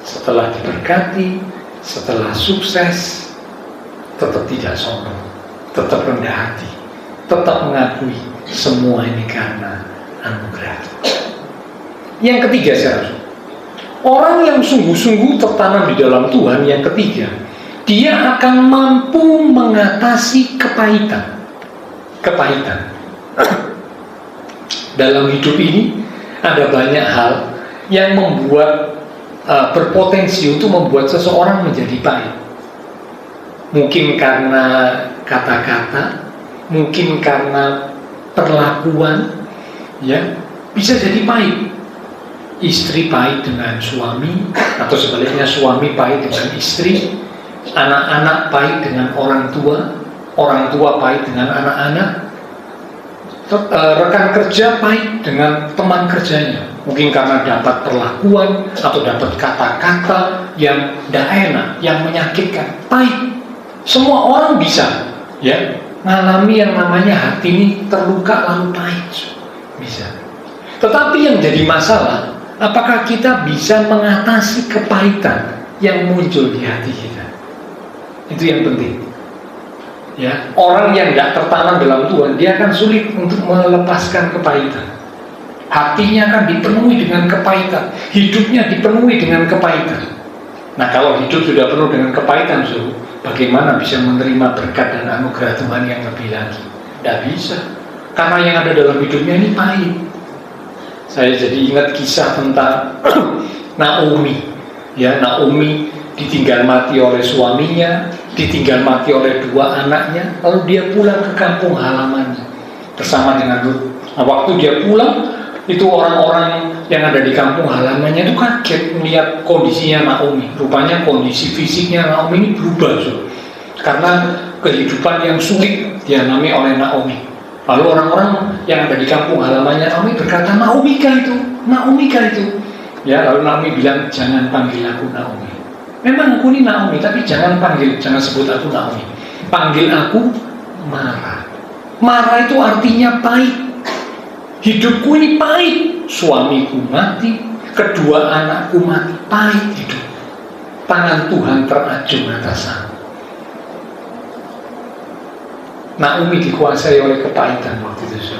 Setelah diberkati, setelah sukses, tetap tidak sombong, tetap rendah hati, tetap mengakui semua ini karena anugerah Tuhan. Yang ketiga, saudara, orang yang sungguh-sungguh tertanam di dalam Tuhan, yang ketiga, dia akan mampu mengatasi kepahitan. Kepahitan. Dalam hidup ini ada banyak hal yang membuat berpotensi untuk membuat seseorang menjadi pahit. Mungkin karena kata-kata, mungkin karena perlakuan, ya, bisa jadi pahit. Istri pahit dengan suami, atau sebaliknya suami pahit dengan istri, anak-anak pahit dengan orang tua pahit dengan anak-anak, rekan kerja pahit dengan teman kerjanya, mungkin karena dapat perlakuan atau dapat kata-kata yang tidak enak, yang menyakitkan, pahit. Semua orang bisa, ya, mengalami yang namanya hati ini terluka lalu pahit, bisa. Tetapi yang jadi masalah, apakah kita bisa mengatasi kepahitan yang muncul di hati kita? Itu yang penting. Ya, orang yang tidak tertanam dalam Tuhan, dia akan sulit untuk melepaskan kepahitan. Hatinya akan dipenuhi dengan kepahitan, hidupnya dipenuhi dengan kepahitan. Nah, kalau hidup sudah penuh dengan kepahitan, bagaimana bisa menerima berkat dan anugerah Tuhan yang lebih lagi? Tidak bisa, karena yang ada dalam hidupnya ini pahit. Saya jadi ingat kisah tentang Naomi. Ya, Naomi ditinggal mati oleh suaminya, ditinggal mati oleh dua anaknya, lalu dia pulang ke kampung halamannya bersama dengan Rut. Nah, waktu dia pulang, itu orang-orang yang ada di kampung halamannya itu kaget melihat kondisinya Naomi. Rupanya kondisi fisiknya Naomi ini berubah, karena kehidupan yang sulit dialami oleh Naomi. Lalu orang-orang yang ada di kampung halamannya Naomi berkata, Naomi kah itu? Ya, lalu Naomi bilang, jangan panggil aku Naomi. Memang aku ini Naomi, tapi jangan sebut aku Naomi. Panggil aku Mara. Mara itu artinya pahit. Hidupku ini pahit. Suamiku mati, kedua anakku mati, pahit hidup. Tangan Tuhan terajung atas aku. Naomi dikuasai oleh kepahitan waktu itu,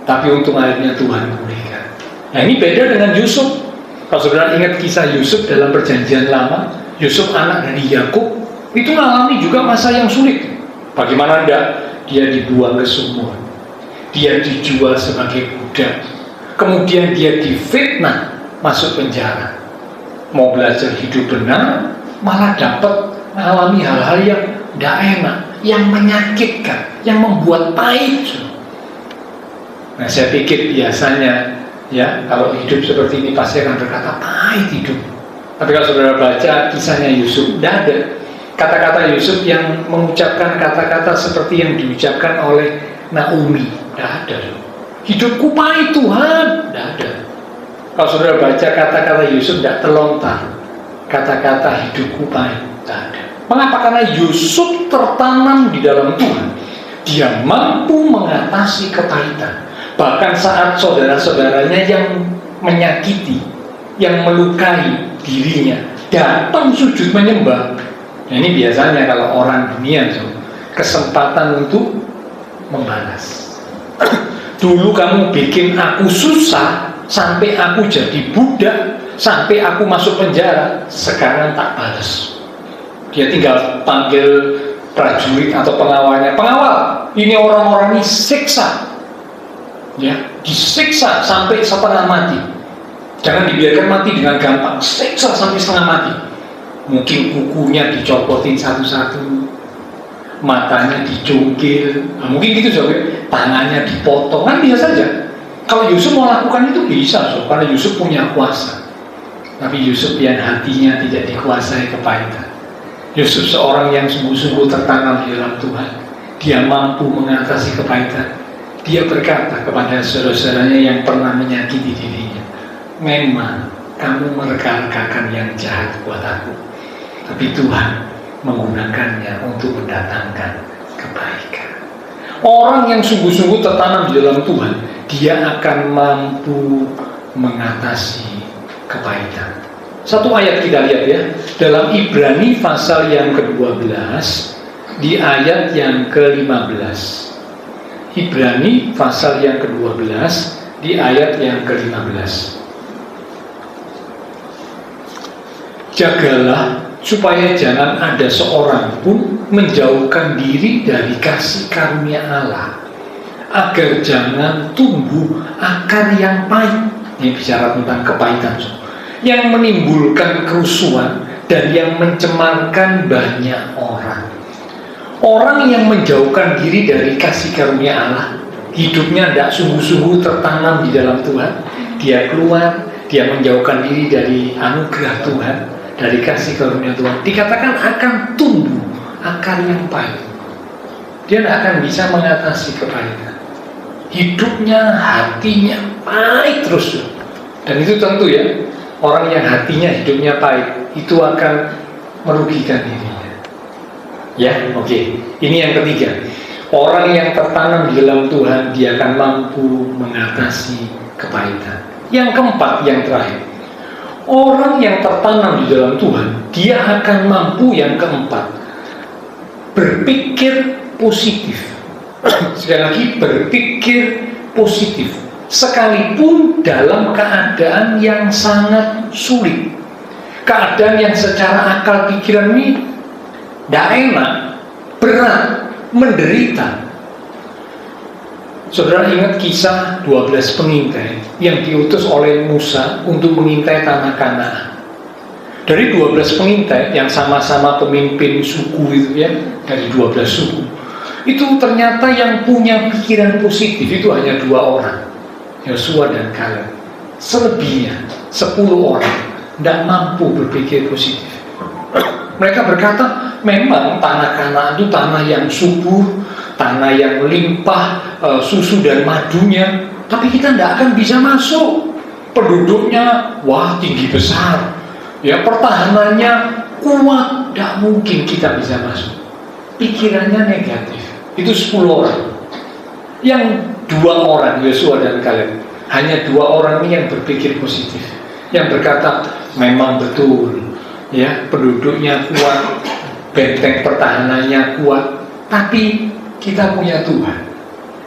tapi untung akhirnya Tuhan pulihkan. Nah, ini beda dengan Yusuf. Kalau saudara ingat kisah Yusuf dalam Perjanjian Lama, Yusuf anak dari Yakub itu mengalami juga masa yang sulit. Bagaimana enggak? Dia dibuang ke sumur, dia dijual sebagai budak, kemudian dia difitnah masuk penjara. Mau belajar hidup benar, malah dapat mengalami hal-hal yang tidak enak, yang menyakitkan, yang membuat pahit. Nah, saya pikir biasanya, ya, kalau hidup seperti ini pasti akan berkata pahit hidup. Tapi kalau saudara baca kisahnya Yusuf, tidak ada kata-kata Yusuf yang mengucapkan kata-kata seperti yang diucapkan oleh Naomi. Tidak ada. Hidupku pahit Tuhan, tidak ada. Kalau saudara baca kata-kata Yusuf, tidak terlontar kata-kata hidupku pahit, tidak ada. Mengapa? Karena Yusuf tertanam di dalam Tuhan. Dia mampu mengatasi kepahitan. Bahkan saat saudara-saudaranya yang menyakiti, yang melukai dirinya, datang sujud menyembah. Nah, ini biasanya kalau orang dunia, kesempatan untuk membalas. Dulu kamu bikin aku susah sampai aku jadi budak, sampai aku masuk penjara. Sekarang tak balas. Dia tinggal panggil prajurit atau pengawalnya, pengawal, ini orang-orang ini siksa, ya, disiksa sampai setengah mati. Jangan dibiarkan mati dengan gampang, siksa sampai setengah mati. Mungkin kukunya dicopotin satu-satu, matanya dicungkil, nah, mungkin gitu sampai tangannya dipotong, kan biasa saja. Kalau Yusuf mau lakukan itu bisa, so, karena Yusuf punya kuasa. Tapi Yusuf yang hatinya tidak dikuasai kepahitan. Yusuf seorang yang sungguh-sungguh tertanam di dalam Tuhan. Dia mampu mengatasi kepahitan. Dia berkata kepada saudara-saudaranya yang pernah menyakiti dirinya, memang kamu mereka-rekakan yang jahat buat aku, tapi Tuhan menggunakannya untuk mendatangkan kebaikan. Orang yang sungguh-sungguh tertanam di dalam Tuhan, dia akan mampu mengatasi kepahitan. Satu ayat kita lihat ya, dalam Ibrani pasal yang ke-12 di ayat yang ke-15. Ibrani pasal yang ke-12 di ayat yang ke-15. Jagalah supaya jangan ada seorang pun menjauhkan diri dari kasih karunia Allah, agar jangan tumbuh akar yang pahit. Ini bicara tentang kepahitan, yang menimbulkan kerusuhan dan yang mencemarkan banyak orang. Orang yang menjauhkan diri dari kasih karunia Allah, hidupnya tidak sungguh-sungguh tertanam di dalam Tuhan. Dia keluar, dia menjauhkan diri dari anugerah Tuhan, dari kasih karunia Tuhan, dikatakan akan tumbuh akar yang pahit. Dia tidak akan bisa mengatasi kepahitan. Hidupnya, hatinya pahit terus. Dan itu tentu ya, orang yang hatinya, hidupnya pahit, itu akan merugikan dirinya. Ya, oke. Ini yang ketiga. Orang yang tertanam di dalam Tuhan, dia akan mampu mengatasi kepahitan. Yang keempat, yang terakhir, orang yang tertanam di dalam Tuhan, dia akan mampu, yang keempat, berpikir positif. Sekali lagi, berpikir positif, sekalipun dalam keadaan yang sangat sulit, keadaan yang secara akal pikiran ini tidak enak, berat, menderita. Saudara ingat kisah 12 pengintai yang diutus oleh Musa untuk mengintai tanah Kanaan. Dari 12 pengintai yang sama-sama pemimpin suku itu ya, dari 12 suku, itu ternyata yang punya pikiran positif itu hanya 2 orang, Yosua dan Kaleb. Selebihnya 10 orang tidak mampu berpikir positif. Mereka berkata, memang tanah Kanaan itu tanah yang subur, tanah yang limpah susu dan madunya, tapi kita tidak akan bisa masuk. Penduduknya wah tinggi besar, ya, pertahanannya kuat, tidak mungkin kita bisa masuk. Pikirannya negatif. Itu 10 orang. Yang 2 orang, Yosua dan Kaleb, hanya 2 orang ini yang berpikir positif, yang berkata memang betul, ya, penduduknya kuat, benteng pertahanannya kuat, tapi kita punya Tuhan.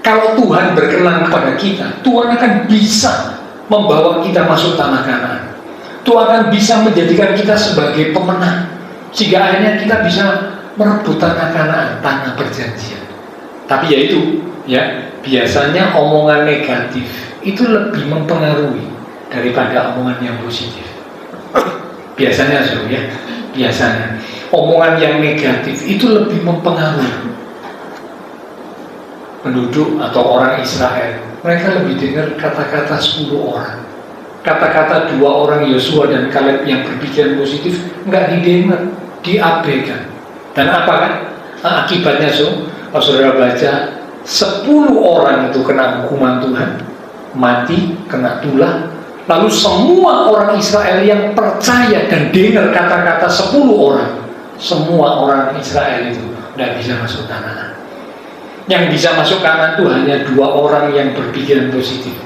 Kalau Tuhan berkenan kepada kita, Tuhan akan bisa membawa kita masuk tanah Kanaan. Tuhan akan bisa menjadikan kita sebagai pemenang, sehingga akhirnya kita bisa merebut tanah Kanaan, tanah perjanjian. Tapi ya itu, ya, biasanya omongan negatif itu lebih mempengaruhi daripada omongan yang positif. Biasanya ya, biasanya omongan yang negatif itu lebih mempengaruhi penduduk atau orang Israel. Mereka lebih dengar kata-kata 10 orang. Kata-kata 2 orang Yosua dan Kaleb yang berpikiran positif nggak didengar, diabaikan. Dan apa kan akibatnya? Kalau saudara baca, 10 orang itu kena hukuman Tuhan, mati, kena tulah. Lalu semua orang Israel yang percaya dan dengar kata-kata 10 orang, semua orang Israel itu tidak bisa masuk Kanaan. Yang bisa masuk Kanaan itu hanya 2 orang yang berpikiran positif,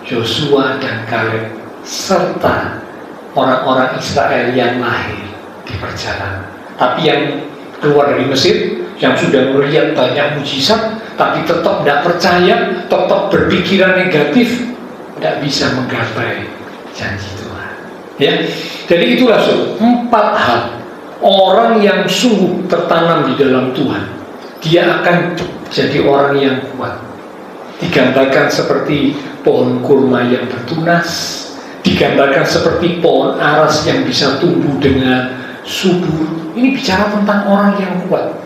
Yosua dan Kaleb, serta orang-orang Israel yang lahir di perjalanan. Tapi yang keluar dari Mesir yang sudah melihat banyak mujizat, tapi tetap tidak percaya, tetap berpikiran negatif, tidak bisa menggapai janji Tuhan. Ya, jadi itulah 4 hal. Orang yang sungguh tertanam di dalam Tuhan, dia akan jadi orang yang kuat. Digambarkan seperti pohon kurma yang bertunas, digambarkan seperti pohon aras yang bisa tumbuh dengan subur. Ini bicara tentang orang yang kuat,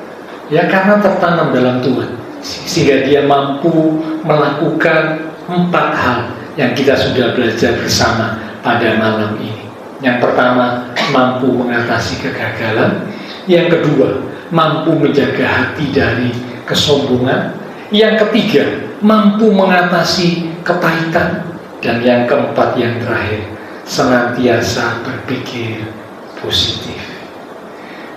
ya, karena tertanam dalam Tuhan, sehingga dia mampu melakukan 4 hal yang kita sudah belajar bersama pada malam ini. Yang pertama, mampu mengatasi kegagalan. Yang kedua, mampu menjaga hati dari kesombongan. Yang ketiga, mampu mengatasi kepahitan. Dan yang keempat, yang terakhir, senantiasa berpikir positif.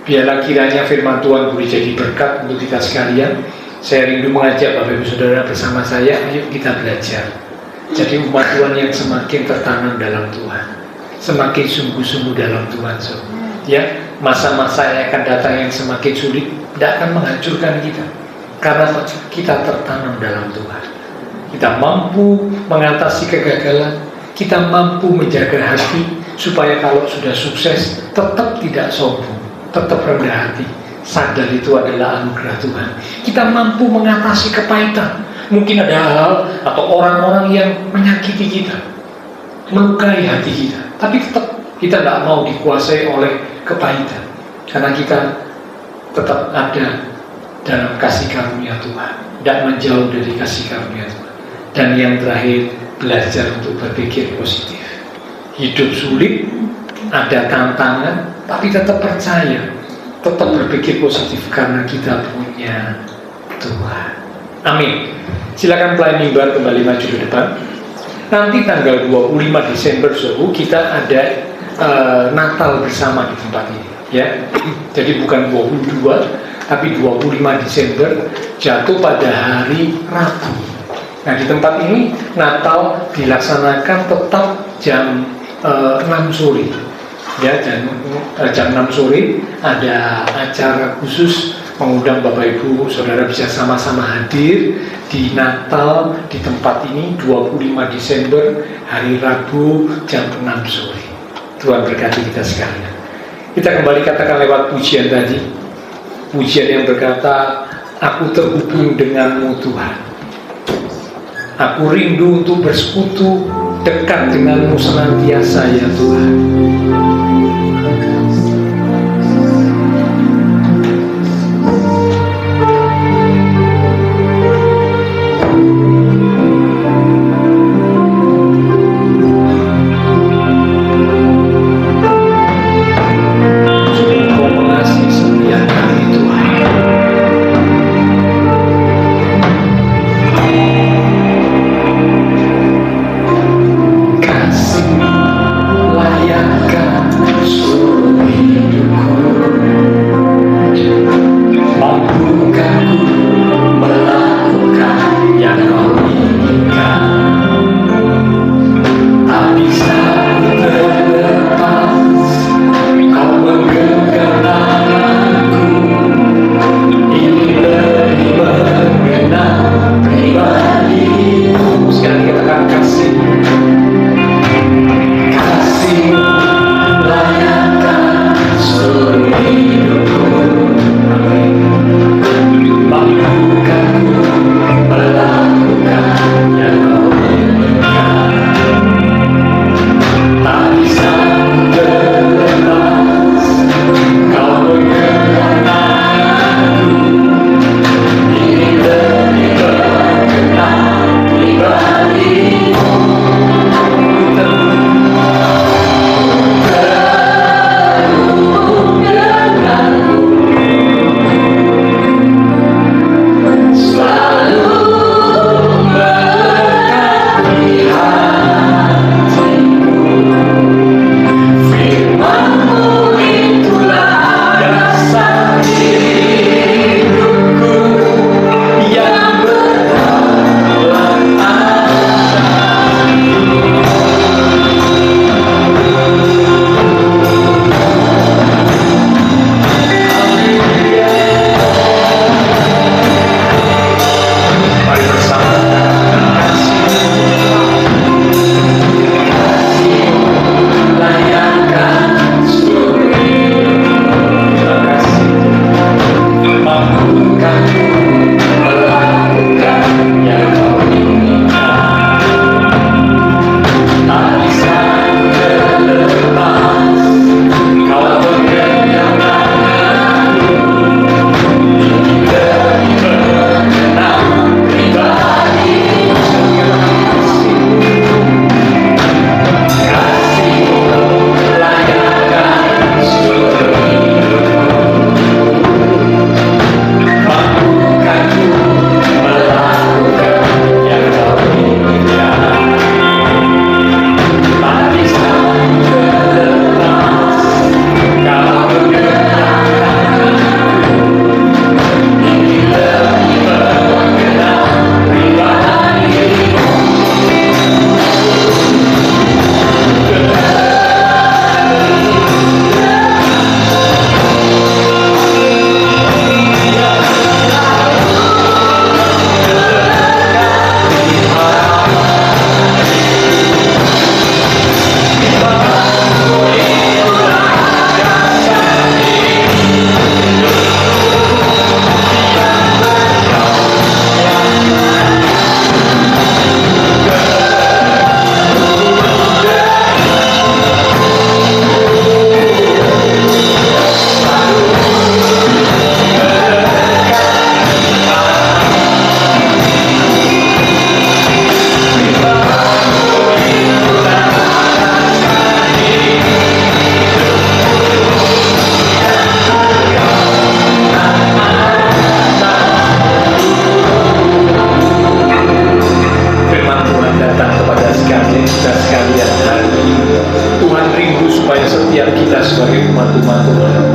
Biarlah kiranya firman Tuhan boleh jadi berkat untuk kita sekalian. Saya rindu mengajak Bapak Ibu Saudara bersama saya, ayo kita belajar jadi umat Tuhan yang semakin tertanam dalam Tuhan, semakin sungguh-sungguh dalam Tuhan. Ya, masa-masa yang akan datang yang semakin sulit tidak akan menghancurkan kita, karena kita tertanam dalam Tuhan. Kita mampu mengatasi kegagalan, kita mampu menjaga hati supaya kalau sudah sukses tetap tidak sombong, tetap rendah hati, sadar itu adalah anugerah Tuhan. Kita mampu mengatasi kepahitan. Mungkin ada hal atau orang-orang yang menyakiti kita, melukai hati kita, tapi tetap kita tidak mau dikuasai oleh kepahitan, karena kita tetap ada dalam kasih karunia Tuhan, tidak menjauh dari kasih karunia Tuhan. Dan yang terakhir, belajar untuk berpikir positif. Hidup sulit, ada tantangan, tapi tetap percaya, tetap berpikir positif karena kita punya Tuhan. Amin. Silakan pelayan mimbar kembali maju ke depan. Nanti tanggal 25 Desember kita ada Natal bersama di tempat ini, ya. Jadi bukan 22, tapi 25 Desember jatuh pada hari Rabu. Nah, di tempat ini Natal dilaksanakan tetap jam 6 sore. Ya, jam 6 sore ada acara khusus mengundang Bapak Ibu Saudara bisa sama-sama hadir di Natal di tempat ini 25 Desember hari Rabu jam 6 sore. Tuhan berkati kita sekalian. Kita kembali katakan lewat pujian tadi, pujian yang berkata, aku terhubung denganmu Tuhan, aku rindu untuk bersekutu dekat denganmu senantiasa ya Tuhan. Layakkan surga.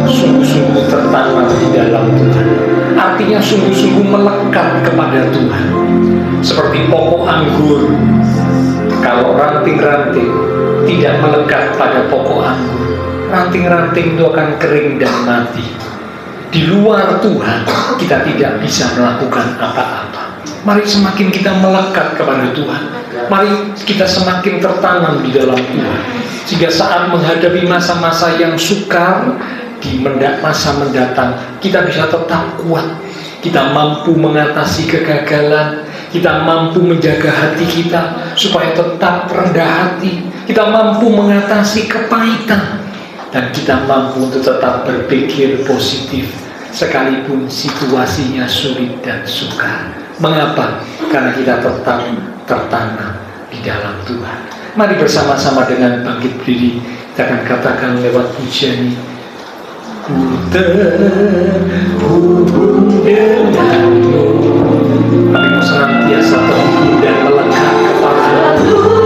sungguh-sungguh tertanam di dalam Tuhan. Artinya sungguh-sungguh melekat kepada Tuhan. Seperti pokok anggur, kalau ranting-ranting tidak melekat pada pokok anggur, ranting-ranting itu akan kering dan mati. Di luar Tuhan, kita tidak bisa melakukan apa-apa. Mari semakin kita melekat kepada Tuhan, mari kita semakin tertanam di dalam Tuhan, sehingga saat menghadapi masa-masa yang sukar di masa mendatang, kita bisa tetap kuat. Kita mampu mengatasi kegagalan, kita mampu menjaga hati kita supaya tetap rendah hati, kita mampu mengatasi kepahitan, dan kita mampu untuk tetap berpikir positif sekalipun situasinya sulit dan sukar. Mengapa? Karena kita tetap tertanam di dalam Tuhan. Mari bersama-sama dengan bangkit berdiri, kita akan katakan lewat pujian ini, ku terhubung denganmu. Kami mau senantiasa terhubung dan melekat kepadamu.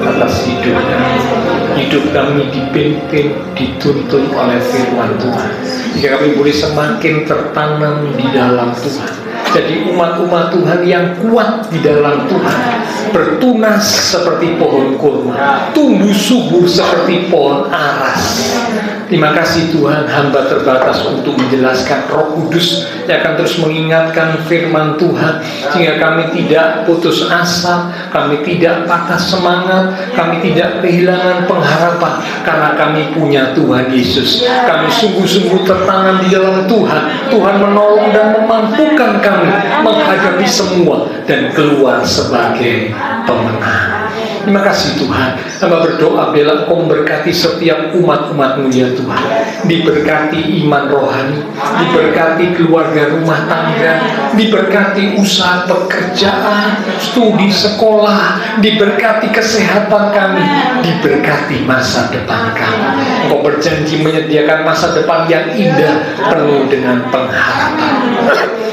atas hidup kami. Hidup kami dipimpin, dituntun oleh firman Tuhan. Jika kami boleh semakin tertanam di dalam Tuhan, jadi umat-umat Tuhan yang kuat di dalam Tuhan, bertunas seperti pohon kurma, tumbuh subur seperti pohon aras. Terima kasih Tuhan, hamba terbatas untuk menjelaskan. Roh Kudus yang akan terus mengingatkan firman Tuhan, sehingga kami tidak putus asa, kami tidak patah semangat, kami tidak kehilangan pengharapan, karena kami punya Tuhan Yesus. Kami sungguh-sungguh tertanam di dalam Tuhan. Tuhan menolong dan memampukan kami menghadapi semua dan keluar sebagai pemenang. Terima kasih Tuhan. Hamba berdoa biarlah Engkau memberkati setiap umat-umat-Mu ya Tuhan. Diberkati iman rohani, diberkati keluarga rumah tangga, diberkati usaha pekerjaan, studi sekolah, diberkati kesehatan kami, diberkati masa depan kami. Engkau berjanji menyediakan masa depan yang indah, penuh dengan pengharapan.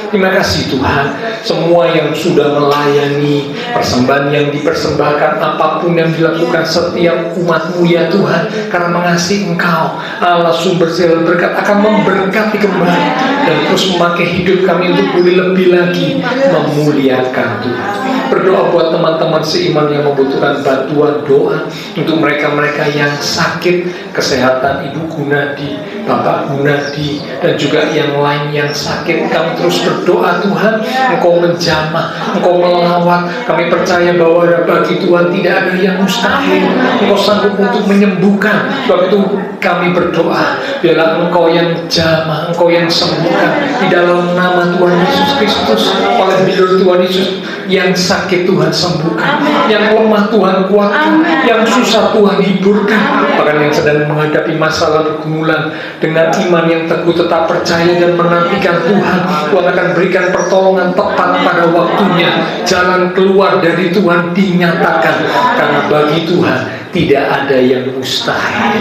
Terima kasih Tuhan, semua yang sudah melayani, persembahan yang dipersembahkan, apapun yang dilakukan setiap umat-Mu ya Tuhan, karena mengasihi Engkau, Allah sumber segala berkat, akan memberkati kembali dan terus memakai hidup kami untuk boleh lebih lagi memuliakan Tuhan. Berdoa buat teman-teman seiman yang membutuhkan bantuan doa untuk mereka-mereka yang sakit, kesehatan Ibu Gunadi, Bapak Gunadi, dan juga yang lain yang sakit. Kami terus berdoa Tuhan, Engkau menjamah, Engkau melawat. Kami percaya bahwa bagi Tuhan tidak ada yang mustahil. Engkau sanggup untuk menyembuhkan. Sebab itu kami berdoa, biarlah Engkau yang jamah, Engkau yang sembuhkan di dalam nama Tuhan Yesus Kristus. Oleh bilur Tuhan Yesus, yang sakit Tuhan sembuhkan, yang lemah Tuhan kuatkan, yang susah Tuhan hiburkan. Bahkan yang sedang menghadapi masalah pergumulan, dengan iman yang teguh tetap percaya dan menantikan Tuhan, Tuhan akan berikan pertolongan tepat pada waktunya. Jalan keluar dari Tuhan dinyatakan, karena bagi Tuhan tidak ada yang mustahil.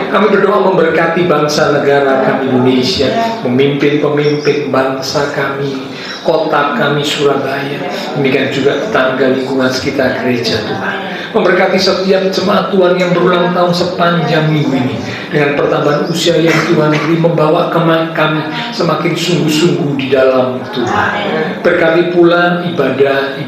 Kami berdoa memberkati bangsa negara kami Indonesia, pemimpin-pemimpin bangsa kami, kota kami Surabaya, demikian juga tetangga lingkungan sekitar gereja Tuhan. Memberkati setiap jemaat Tuhan yang berulang tahun sepanjang minggu ini, dengan pertambahan usia yang Tuhan beri, membawa kami semakin sungguh-sungguh di dalam Tuhan. Berkati pula ibadah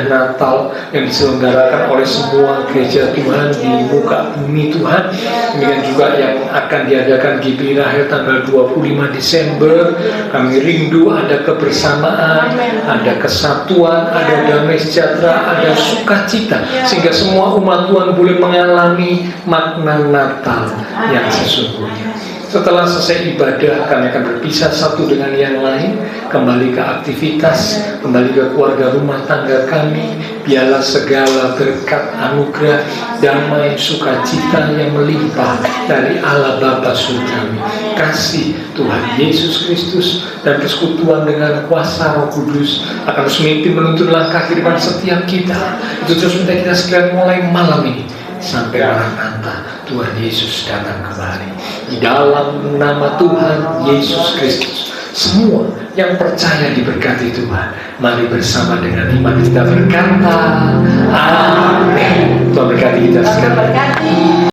Natal yang diselenggarakan oleh semua gereja Tuhan di muka bumi Tuhan. Demikian juga yang akan diadakan GBI Rahel tanggal 25 Desember. Kami rindu ada kebersamaan, ada kesatuan, ada damai sejahtera, ada sukacita, sehingga semua umat Tuhan boleh mengalami makna Natal yang sesungguhnya. Setelah selesai ibadah, kami akan berpisah satu dengan yang lain, kembali ke aktivitas, kembali ke keluarga rumah tangga kami. Biarlah segala berkat, anugerah, damai, sukacita yang melimpah dari Allah Bapa Surgawi, kasih Tuhan Yesus Kristus, dan persekutuan dengan kuasa Roh Kudus akan terus memimpin menuntun langkah kehidupan setiap kita. Itu terus minta kita sekalian mulai malam ini sampai Maranatha, Tuhan Yesus datang kembali. Di dalam nama Tuhan Yesus Kristus, semua yang percaya diberkati Tuhan. Mari bersama dengan iman kita berkata, Amin. Tuhan berkati kita sekalian.